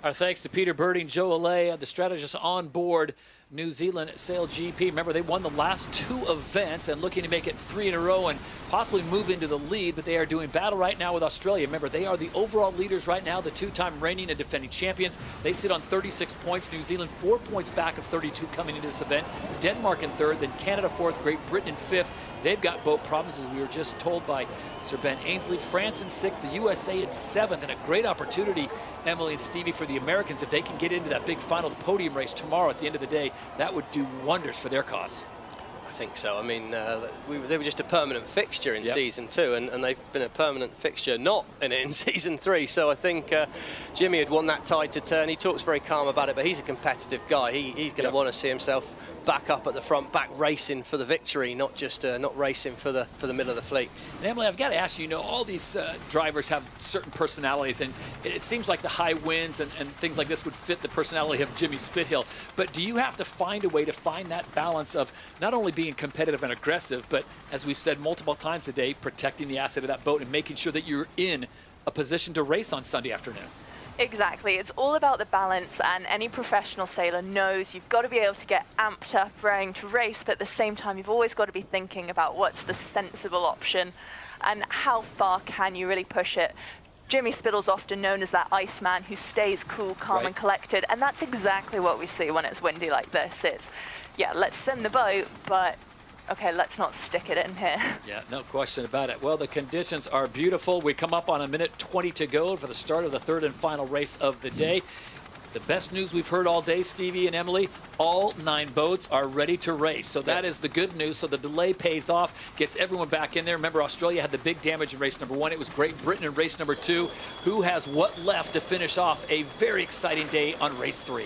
Our thanks to Peter Birding, Joe Allais, the strategist on board New Zealand SailGP. Remember, they won the last 2 events and looking to make it 3 in a row and possibly move into the lead, but they are doing battle right now with Australia. Remember, they are the overall leaders right now, the 2-time reigning and defending champions. They sit on 36 points. New Zealand 4 points back of 32 coming into this event. Denmark in 3rd, then Canada 4th, Great Britain in 5th. They've got boat problems, as we were just told by Sir Ben Ainsley. France in 6th, the USA in 7th, and a great opportunity, Emily and Stevie, for the Americans if they can get into that big final podium race tomorrow at the end of the day. That would do wonders for their cause. think so. I mean, they were just a permanent fixture in season 2, and they've been a permanent fixture not in season 3. So I think Jimmy had won that tide to turn. He talks very calm about it, but he's a competitive guy. He's going to want to see himself back up at the front, back racing for the victory, not just not racing for the middle of the fleet. And Emily, I've got to ask you, all these drivers have certain personalities, and it seems like the high winds and things like this would fit the personality of Jimmy Spithill. But do you have to find a way to find that balance of not only being competitive and aggressive, but as we've said multiple times today, protecting the asset of that boat and making sure that you're in a position to race on Sunday afternoon? Exactly. It's all about the balance, and any professional sailor knows you've got to be able to get amped up, raring to race, but at the same time you've always got to be thinking about what's the sensible option and how far can you really push it. Jimmy Spittle's often known as that Iceman who stays cool, calm and collected, and that's exactly what we see when it's windy like this. It's, yeah, let's send the boat, but okay, let's not stick it in here. Yeah, no question about it. Well, the conditions are beautiful. We come up on a minute 20 to go for the start of the third and final race of the day. The best news we've heard all day, Stevie and Emily, all 9 boats are ready to race. So that is the good news. So the delay pays off, gets everyone back in there. Remember, Australia had the big damage in race number 1. It was Great Britain in race number 2. Who has what left to finish off a very exciting day on race 3?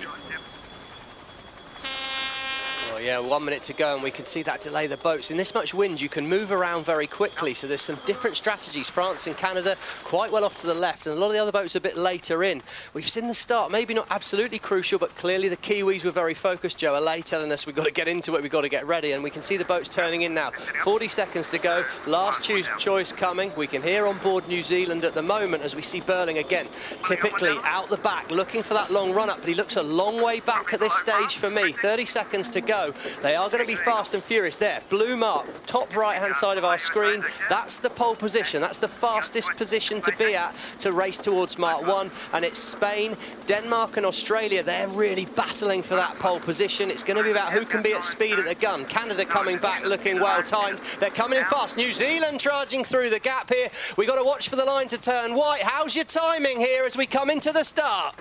Oh yeah, 1 minute to go, and we can see that delay the boats. In this much wind, you can move around very quickly, so there's some different strategies. France and Canada quite well off to the left, and a lot of the other boats are a bit later in. We've seen the start, maybe not absolutely crucial, but clearly the Kiwis were very focused. Joe Allais telling us we've got to get into it, we've got to get ready, and we can see the boats turning in now. 40 seconds to go, last choice coming. We can hear on board New Zealand at the moment as we see Burling again, typically out the back, looking for that long run-up, but he looks a long way back at this stage for me. 30 seconds to go. They are going to be fast and furious there. Blue mark, top right-hand side of our screen. That's the pole position. That's the fastest position to be at to race towards Mark 1. And it's Spain, Denmark and Australia. They're really battling for that pole position. It's going to be about who can be at speed at the gun. Canada coming back, looking well-timed. They're coming in fast. New Zealand charging through the gap here. We've got to watch for the line to turn white. How's your timing here as we come into the start?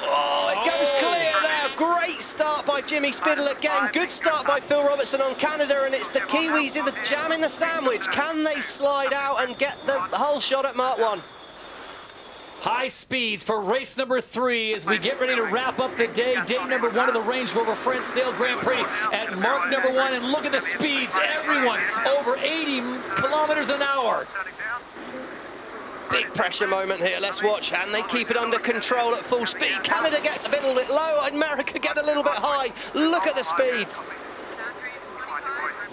Oh, it goes clear there. Great start by Jimmy Spittle again. Good start by Phil Robertson on Canada, and it's the Kiwis in the jam in the sandwich. Can they slide out and get the hull shot at Mark 1? High speeds for race number 3 as we get ready to wrap up the day. Day number 1 of the Range Rover French Sail Grand Prix at mark number 1. And look at the speeds. Everyone over 80 kilometers an hour. Big pressure moment here, let's watch, and they keep it under control at full speed. Canada get a little bit low, America get a little bit high. Look at the speeds.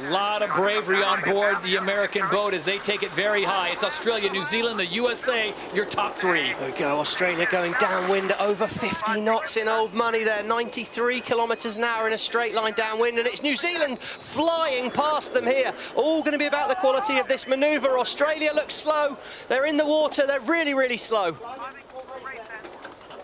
A lot of bravery on board the American boat as they take it very high. It's Australia, New Zealand, the USA, your top 3. There we go, Australia going downwind at over 50 knots in old money there. 93 kilometres an hour in a straight line downwind, and it's New Zealand flying past them here. All going to be about the quality of this manoeuvre. Australia looks slow. They're in the water. They're really, really slow.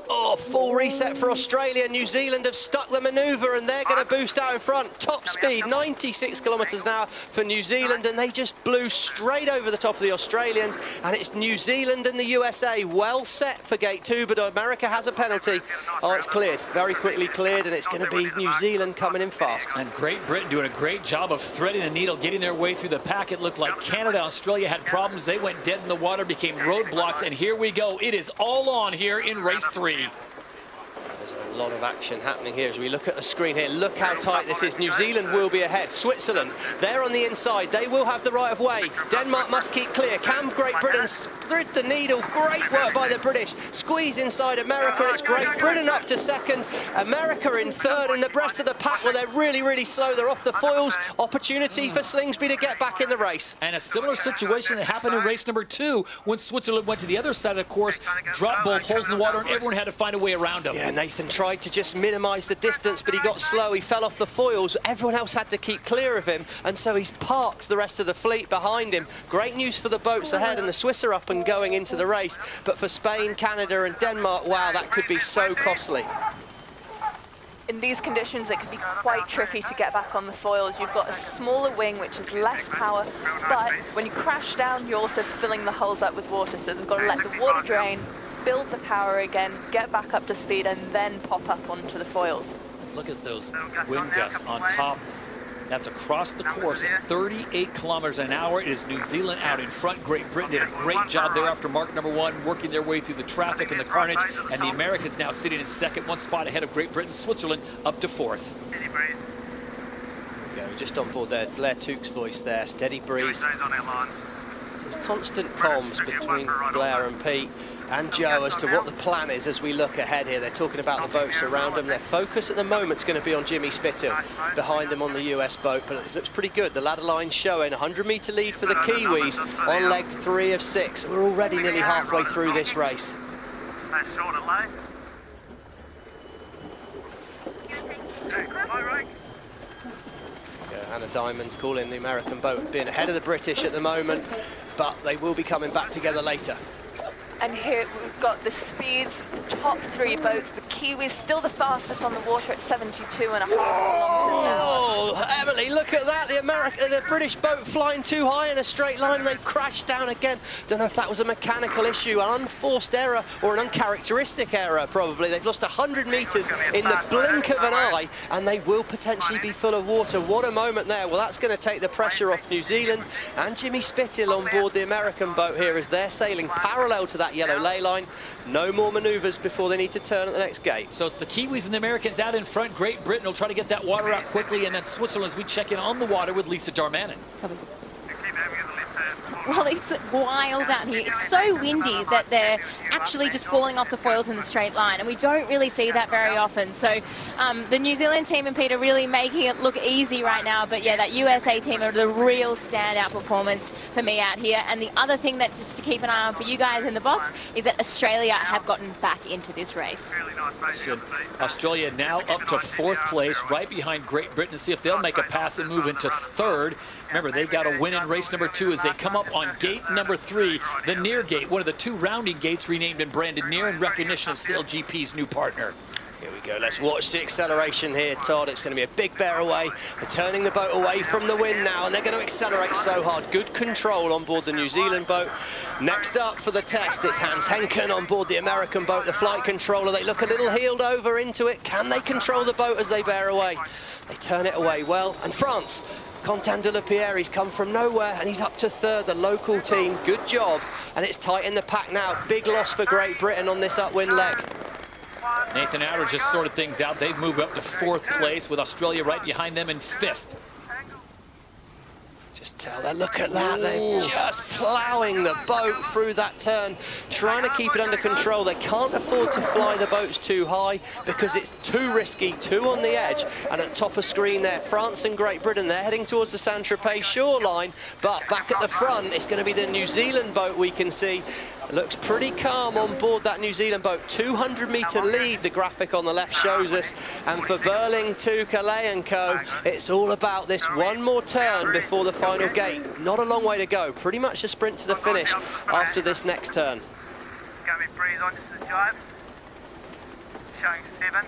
Oh, full reset for Australia. New Zealand have stuck the manoeuvre and they're going to boost out in front. Top speed, 96 kilometres an hour for New Zealand, and they just blew straight over the top of the Australians. And it's New Zealand and the USA well set for gate 2, but America has a penalty. Oh, it's cleared, very quickly cleared, and it's going to be New Zealand coming in fast. And Great Britain doing a great job of threading the needle, getting their way through the pack. It looked like Canada, Australia had problems. They went dead in the water, became roadblocks, and here we go. It is all on here in race 3. There's a lot of action happening here as we look at the screen here. Look how tight this is. New Zealand will be ahead. Switzerland, they're on the inside. They will have the right of way. Denmark must keep clear. Can Great Britain thread the needle? Great work by the British. Squeeze inside America. It's Great Britain up to second. America in third, and the rest of the pack, well, they're really, really slow. They're off the foils. Opportunity for Slingsby to get back in the race. And a similar situation that happened in race number 2 when Switzerland went to the other side of the course, dropped both holes in the water, and everyone had to find a way around them. Yeah, Nathan tried to just minimise the distance, but he got slow. He fell off the foils. Everyone else had to keep clear of him, and so he's parked the rest of the fleet behind him. Great news for the boats ahead, and the Swiss are up and going into the race. But for Spain, Canada and Denmark, wow, that could be so costly. In these conditions, it can be quite tricky to get back on the foils. You've got a smaller wing, which is less power, but when you crash down, you're also filling the hulls up with water, so they've got to let the water drain, build the power again, get back up to speed, and then pop up onto the foils. Look at those wind gusts on top. That's across the course at 38 kilometers an hour. It is New Zealand out in front. Great Britain did a great job there after mark number 1, working their way through the traffic and the carnage. And the Americans now sitting in second, 1 spot ahead of Great Britain. Switzerland up to 4th. Go just on board there, Blair Tuke's voice there, steady breeze. So there's constant comms between Blair and Pete and Joe as to what the plan is as we look ahead here. They're talking about the boats around them. Their focus at the moment is going to be on Jimmy Spithill behind them on the US boat, but it looks pretty good. The ladder line showing 100-meter lead for the Kiwis on leg 3 of 6. We're already nearly halfway through this race. Hannah Diamond's calling the American boat being ahead of the British at the moment, but they will be coming back together later. And here we've got the speeds, the top 3 boats. The Kiwis still the fastest on the water at 72.5 kilometers an hour. Oh, Emily, look at that. The British boat flying too high in a straight line, and they've crashed down again. Don't know if that was a mechanical issue, an unforced error, or an uncharacteristic error, probably. They've lost 100 meters in the blink of an eye, and they will potentially be full of water. What a moment there. Well, that's going to take the pressure off New Zealand and Jimmy Spithill on board the American boat here as they're sailing parallel to that yellow ley line. No more manoeuvres before they need to turn at the next gate. So it's the Kiwis and the Americans out in front. Great Britain will try to get that water out quickly, and then Switzerland as we check in on the water with Lisa Darmanin. Well, it's wild out here. It's so windy that they're actually just falling off the foils in the straight line, and we don't really see that very often. So the New Zealand team and Pete are really making it look easy right now, but yeah, that USA team are the real standout performance for me out here. And the other thing that just to keep an eye on for you guys in the box is that Australia have gotten back into this race. Australia now up to 4th place, right behind Great Britain, to see if they'll make a pass and move into 3rd. Remember, they've got to win in race number 2 as they come up on gate number 3, the near gate, one of the 2 rounding gates renamed and branded near in recognition of SailGP's new partner. Here we go, let's watch the acceleration here, Todd. It's going to be a big bear away. They're turning the boat away from the wind now, and they're going to accelerate so hard. Good control on board the New Zealand boat. Next up for the test, it's Hans Henken on board the American boat, the flight controller. They look a little heeled over into it. Can they control the boat as they bear away? They turn it away well. And France, Quentin de la Pierre, he's come from nowhere and he's up to 3rd, the local team. Good job. And it's tight in the pack now. Big loss for Great Britain on this upwind leg. Nathan Outer just sorted things out. They've moved up to 4th place with Australia right behind them in 5th. Just tell that, look at that, they're just ploughing the boat through that turn, trying to keep it under control. They can't afford to fly the boats too high because it's too risky, 2 on the edge. And at top of screen there, France and Great Britain, they're heading towards the Saint-Tropez shoreline, but back at the front, it's going to be the New Zealand boat we can see. It looks pretty calm on board that New Zealand boat. 200-meter lead, the graphic on the left shows us. And for Burling, Calais and Co, it's all about this one more turn before the final gate. Not a long way to go. Pretty much a sprint to the finish after this next turn. Got me breeze on just the jibe. Showing 7.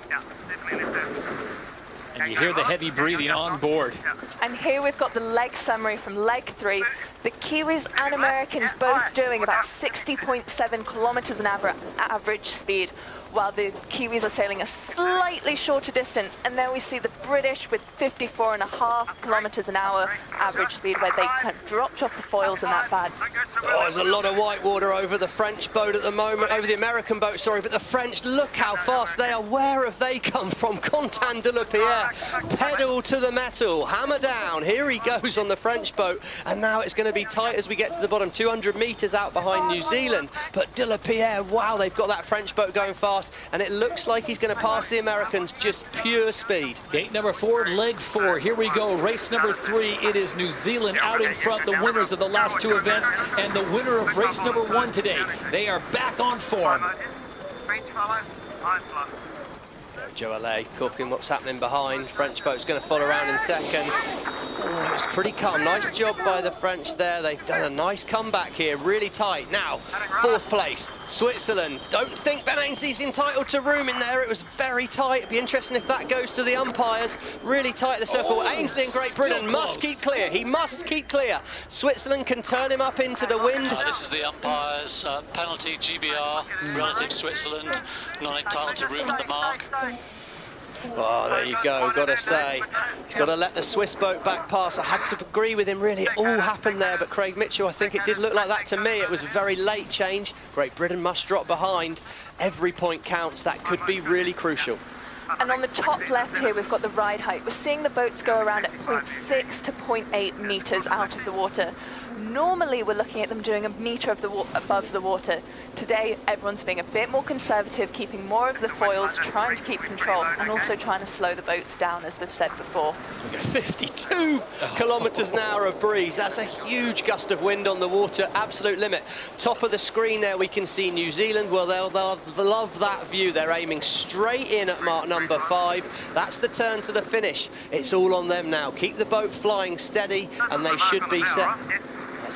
Yeah, definitely left it. And you hear the heavy breathing on board. And here we've got the leg summary from leg 3. The Kiwis and Americans both doing about 60.7 kilometers an hour average speed, while the Kiwis are sailing a slightly shorter distance. And then we see the British with 54.5 kilometers an hour average speed, where they kind of dropped off the foils in that bad. Oh, there's a lot of white water over the French boat at the moment, over the American boat, sorry, but the French, look how fast they are. Where have they come from? Quentin de la Pierre, pedal to the metal, hammer down. Here he goes on the French boat, and now it's going to be tight as we get to the bottom, 200 meters out behind New Zealand. But de la Pierre, wow, they've got that French boat going fast, and it looks like he's going to pass the Americans, just pure speed. Gate number 4, leg 4, here we go, race number 3. It is New Zealand out in front, the winners of the last 2 events, and the winner of race number 1 today. They are back on form. Joe Allais cooking what's happening behind. French boat's going to follow around in second. Oh, it was pretty calm. Nice job by the French there. They've done a nice comeback here, really tight. Now, 4th place, Switzerland. Don't think Ben Ainsley's entitled to room in there. It was very tight. It'd be interesting if that goes to the umpires. Really tight the circle. Ainsley and Great Britain must keep clear. He must keep clear. Switzerland can turn him up into the wind. This is the umpires. Penalty, GBR, relative Switzerland, not entitled to room at the mark. Oh, there you go, got to say. He's got to let the Swiss boat back pass. I had to agree with him, really. It all happened there, but Craig Mitchell, I think it did look like that to me. It was a very late change. Great Britain must drop behind. Every point counts. That could be really crucial. And on the top left here, we've got the ride height. We're seeing the boats go around at 0.6 to 0.8 meters out of the water. Normally, we're looking at them doing a meter of above the water. Today, everyone's being a bit more conservative, keeping more of the foils, trying to keep control, and also trying to slow the boats down, as we've said before. 52 kilometers an hour of breeze. That's a huge gust of wind on the water, absolute limit. Top of the screen there, we can see New Zealand. Well, they'll love that view. They're aiming straight in at mark number 5. That's the turn to the finish. It's all on them now. Keep the boat flying steady, and they should be set.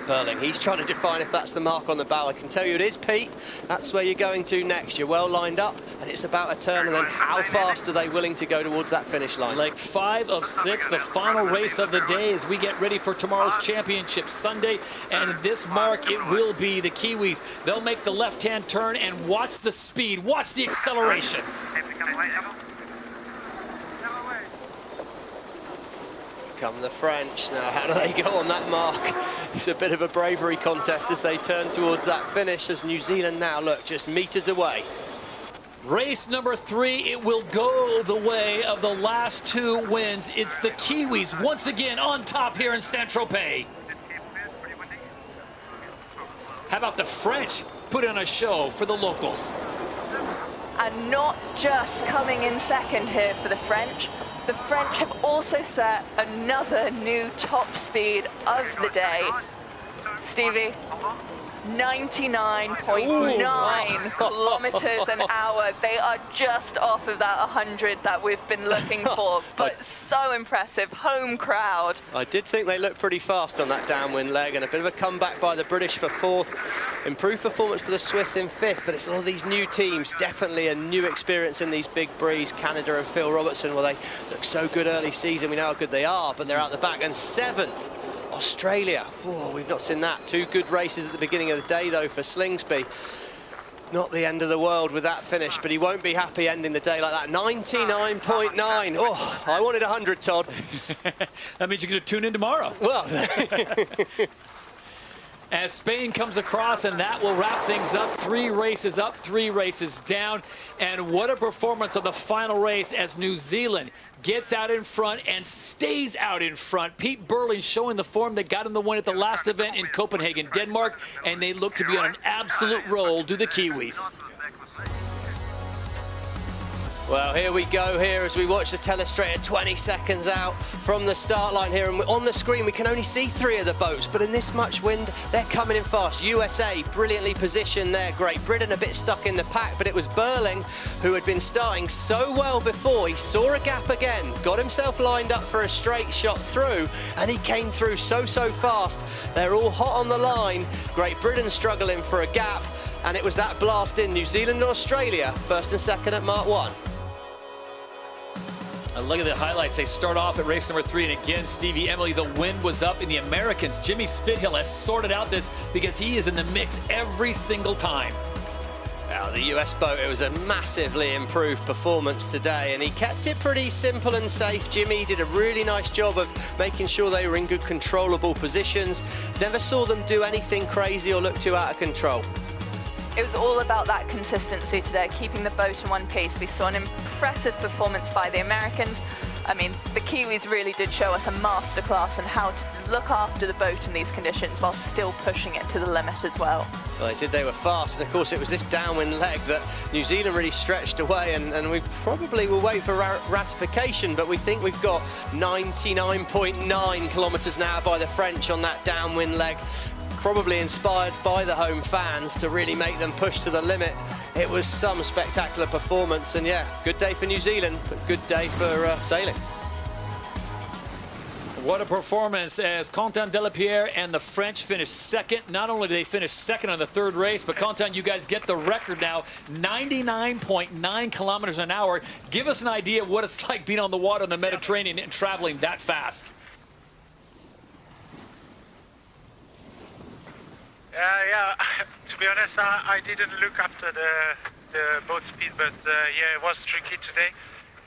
Burling, he's trying to define if that's the mark on the bow. I can tell you it is, Pete. That's where you're going to next. You're well lined up, and it's about a turn, and then how fast are they willing to go towards that finish line? Leg 5 of 6, the final race of the day as we get ready for tomorrow's championship Sunday. And this mark, it will be the Kiwis. They'll make the left-hand turn, and watch the speed, watch the acceleration. Come the French. Now, how do they go on that mark? It's a bit of a bravery contest as they turn towards that finish, as New Zealand now, look, just meters away. Race number 3, it will go the way of the last 2 wins. It's the Kiwis once again on top here in Saint-Tropez. How about the French put on a show for the locals? And not just coming in second here for the French. The French have also set another new top speed of the day. Stevie, 99.9 kilometers an hour. They are just off of that 100 that we've been looking for, but so impressive. Home crowd. I did think they looked pretty fast on that downwind leg, and a bit of a comeback by the British for 4th. Improved performance for the Swiss in 5th, but it's all these new teams. Definitely a new experience in these big breeze. Canada and Phil Robertson, well, they look so good early season. We know how good they are, but they're out the back. And 7th. Australia, oh, we've not seen that. 2 good races at the beginning of the day, though, for Slingsby. Not the end of the world with that finish, but he won't be happy ending the day like that. 99.9. Oh, I wanted 100, Todd. That means you're going to tune in tomorrow. Well, as Spain comes across, and that will wrap things up. 3 races up, 3 races down. And what a performance of the final race as New Zealand gets out in front and stays out in front. Pete Burling showing the form that got him the win at the last event in Copenhagen, Denmark, and they look to be on an absolute roll, do the Kiwis. Well, here we go here as we watch the telestrator 20 seconds out from the start line here. And on the screen, we can only see 3 of the boats, but in this much wind, they're coming in fast. USA brilliantly positioned there. Great Britain a bit stuck in the pack, but it was Burling who had been starting so well before. He saw a gap again, got himself lined up for a straight shot through, and he came through so fast. They're all hot on the line. Great Britain struggling for a gap, and it was that blast in. New Zealand and Australia, 1st and 2nd at Mark 1. And look at the highlights. They start off at race number 3, and again, Stevie, Emily, the wind was up in the Americans. Jimmy Spithill has sorted out this because he is in the mix every single time. Now, the US boat, it was a massively improved performance today, and he kept it pretty simple and safe. Jimmy did a really nice job of making sure they were in good controllable positions. Never saw them do anything crazy or look too out of control. It was all about that consistency today, keeping the boat in one piece. We saw an impressive performance by the Americans. I mean, the Kiwis really did show us a masterclass in how to look after the boat in these conditions while still pushing it to the limit as well. Well, they did. They were fast, and of course it was this downwind leg that New Zealand really stretched away, and we probably will wait for ratification, but we think we've got 99.9 kilometers an hour by the French on that downwind leg. Probably inspired by the home fans to really make them push to the limit. It was some spectacular performance, and yeah, good day for New Zealand, but good day for sailing. What a performance as Quentin Delapierre and the French finished 2nd. Not only did they finish 2nd on the 3rd race, but Quentin, you guys get the record now, 99.9 kilometers an hour. Give us an idea of what it's like being on the water in the Mediterranean and traveling that fast. Yeah. To be honest, I didn't look after the boat speed, but yeah, it was tricky today.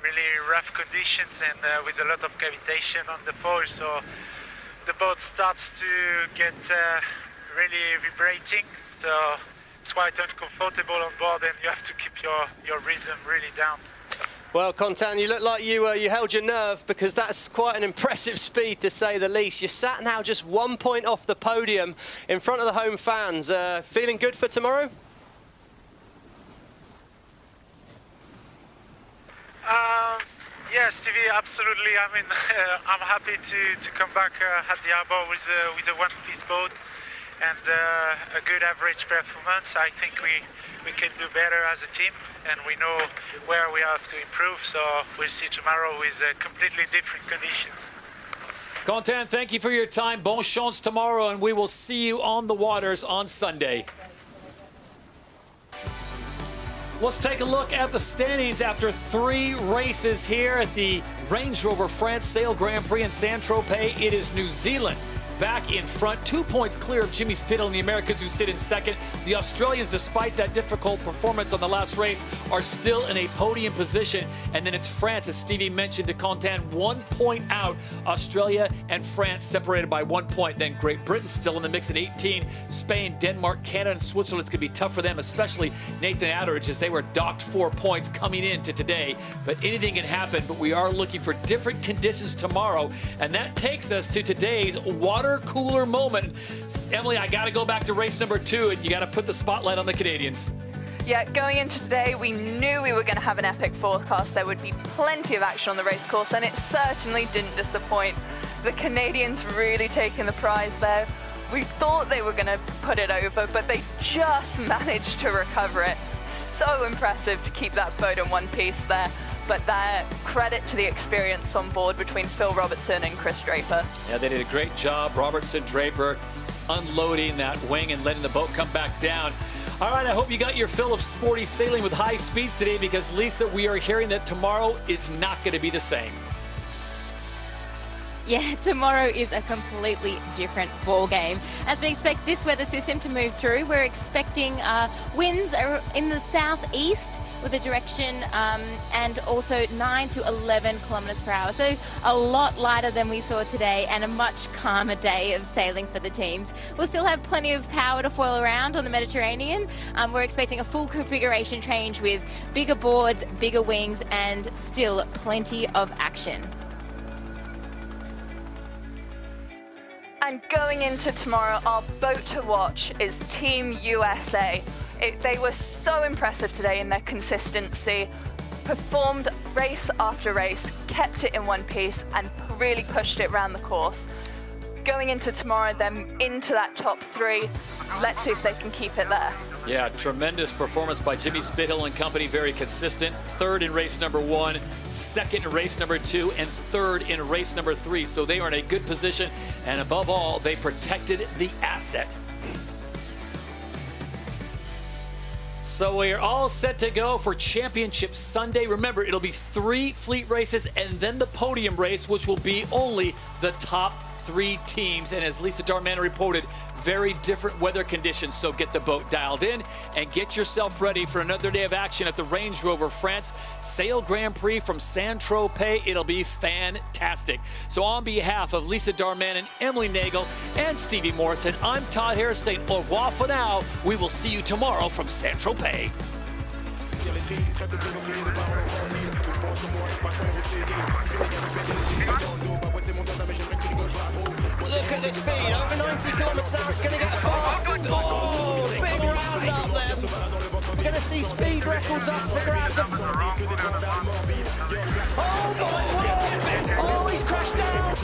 really rough conditions and with a lot of cavitation on the foil, so the boat starts to get really vibrating, so it's quite uncomfortable on board and you have to keep your rhythm really down. Well, Contan, you look like you held your nerve, because that's quite an impressive speed, to say the least. You're sat now just 1 point off the podium in front of the home fans. Feeling good for tomorrow? Yeah, Stevie, absolutely. I mean, I'm happy to come back at the harbour with a one-piece boat and a good average performance. I think we can do better as a team, and we know where we have to improve, so we'll see tomorrow with completely different conditions. Contan, thank you for your time. Bon chance tomorrow, and we will see you on the waters on Sunday. Let's take a look at the standings after 3 races here at the Range Rover France Sail Grand Prix in Saint-Tropez. It is New Zealand back in front, 2 points clear of Jimmy Spithill and the Americans, who sit in second. The Australians, despite that difficult performance on the last race, are still in a podium position. And then it's France, as Stevie mentioned to Contan, 1 point out. Australia and France separated by 1 point. Then Great Britain still in the mix at 18. Spain, Denmark, Canada, and Switzerland. It's going to be tough for them, especially Nathan Atteridge, as they were docked 4 points coming into today. But anything can happen, but we are looking for different conditions tomorrow. And that takes us to today's water cooler moment. Emily, I got to go back to race number 2, and you got to put the spotlight on the Canadians. Yeah, going into today, we knew we were going to have an epic forecast. There would be plenty of action on the race course, and it certainly didn't disappoint. The Canadians really taking the prize there. We thought they were going to put it over, but they just managed to recover it. So impressive to keep that boat in one piece there. But that credit to the experience on board between Phil Robertson and Chris Draper. Yeah, they did a great job, Robertson, Draper, unloading that wing and letting the boat come back down. All right, I hope you got your fill of sporty sailing with high speeds today, because, Lisa, we are hearing that tomorrow it's not going to be the same. Yeah, tomorrow is a completely different ball game. As we expect this weather system to move through, we're expecting winds in the southeast with a direction and also 9 to 11 kilometres per hour. So a lot lighter than we saw today, and a much calmer day of sailing for the teams. We'll still have plenty of power to foil around on the Mediterranean. We're expecting a full configuration change with bigger boards, bigger wings, and still plenty of action. And going into tomorrow, our boat to watch is Team USA. They were so impressive today in their consistency, performed race after race, kept it in one piece, and really pushed it around the course. Going into tomorrow, them into that top 3. Let's see if they can keep it there. Yeah, tremendous performance by Jimmy Spithill and company, very consistent. 3rd in race number 1, 2nd in race number 2, and 3rd in race number 3. So they are in a good position, and above all, they protected the asset. So we are all set to go for Championship Sunday. Remember, it'll be 3 fleet races and then the podium race, which will be only the top 3 teams. And as Lisa Darman reported, very different weather conditions. So get the boat dialed in and get yourself ready for another day of action at the Range Rover France Sail Grand Prix from Saint-Tropez. It'll be fantastic. So on behalf of Lisa Darman and Emily Nagel and Stevie Morrison, I'm Todd Harris saying au revoir for now. We will see you tomorrow from Saint-Tropez. Look at the speed, over 90 kilometers an hour, it's going to get fast. Oh, big round up there. We're going to see speed records up for grabs. Oh my word! Oh, he's crashed down.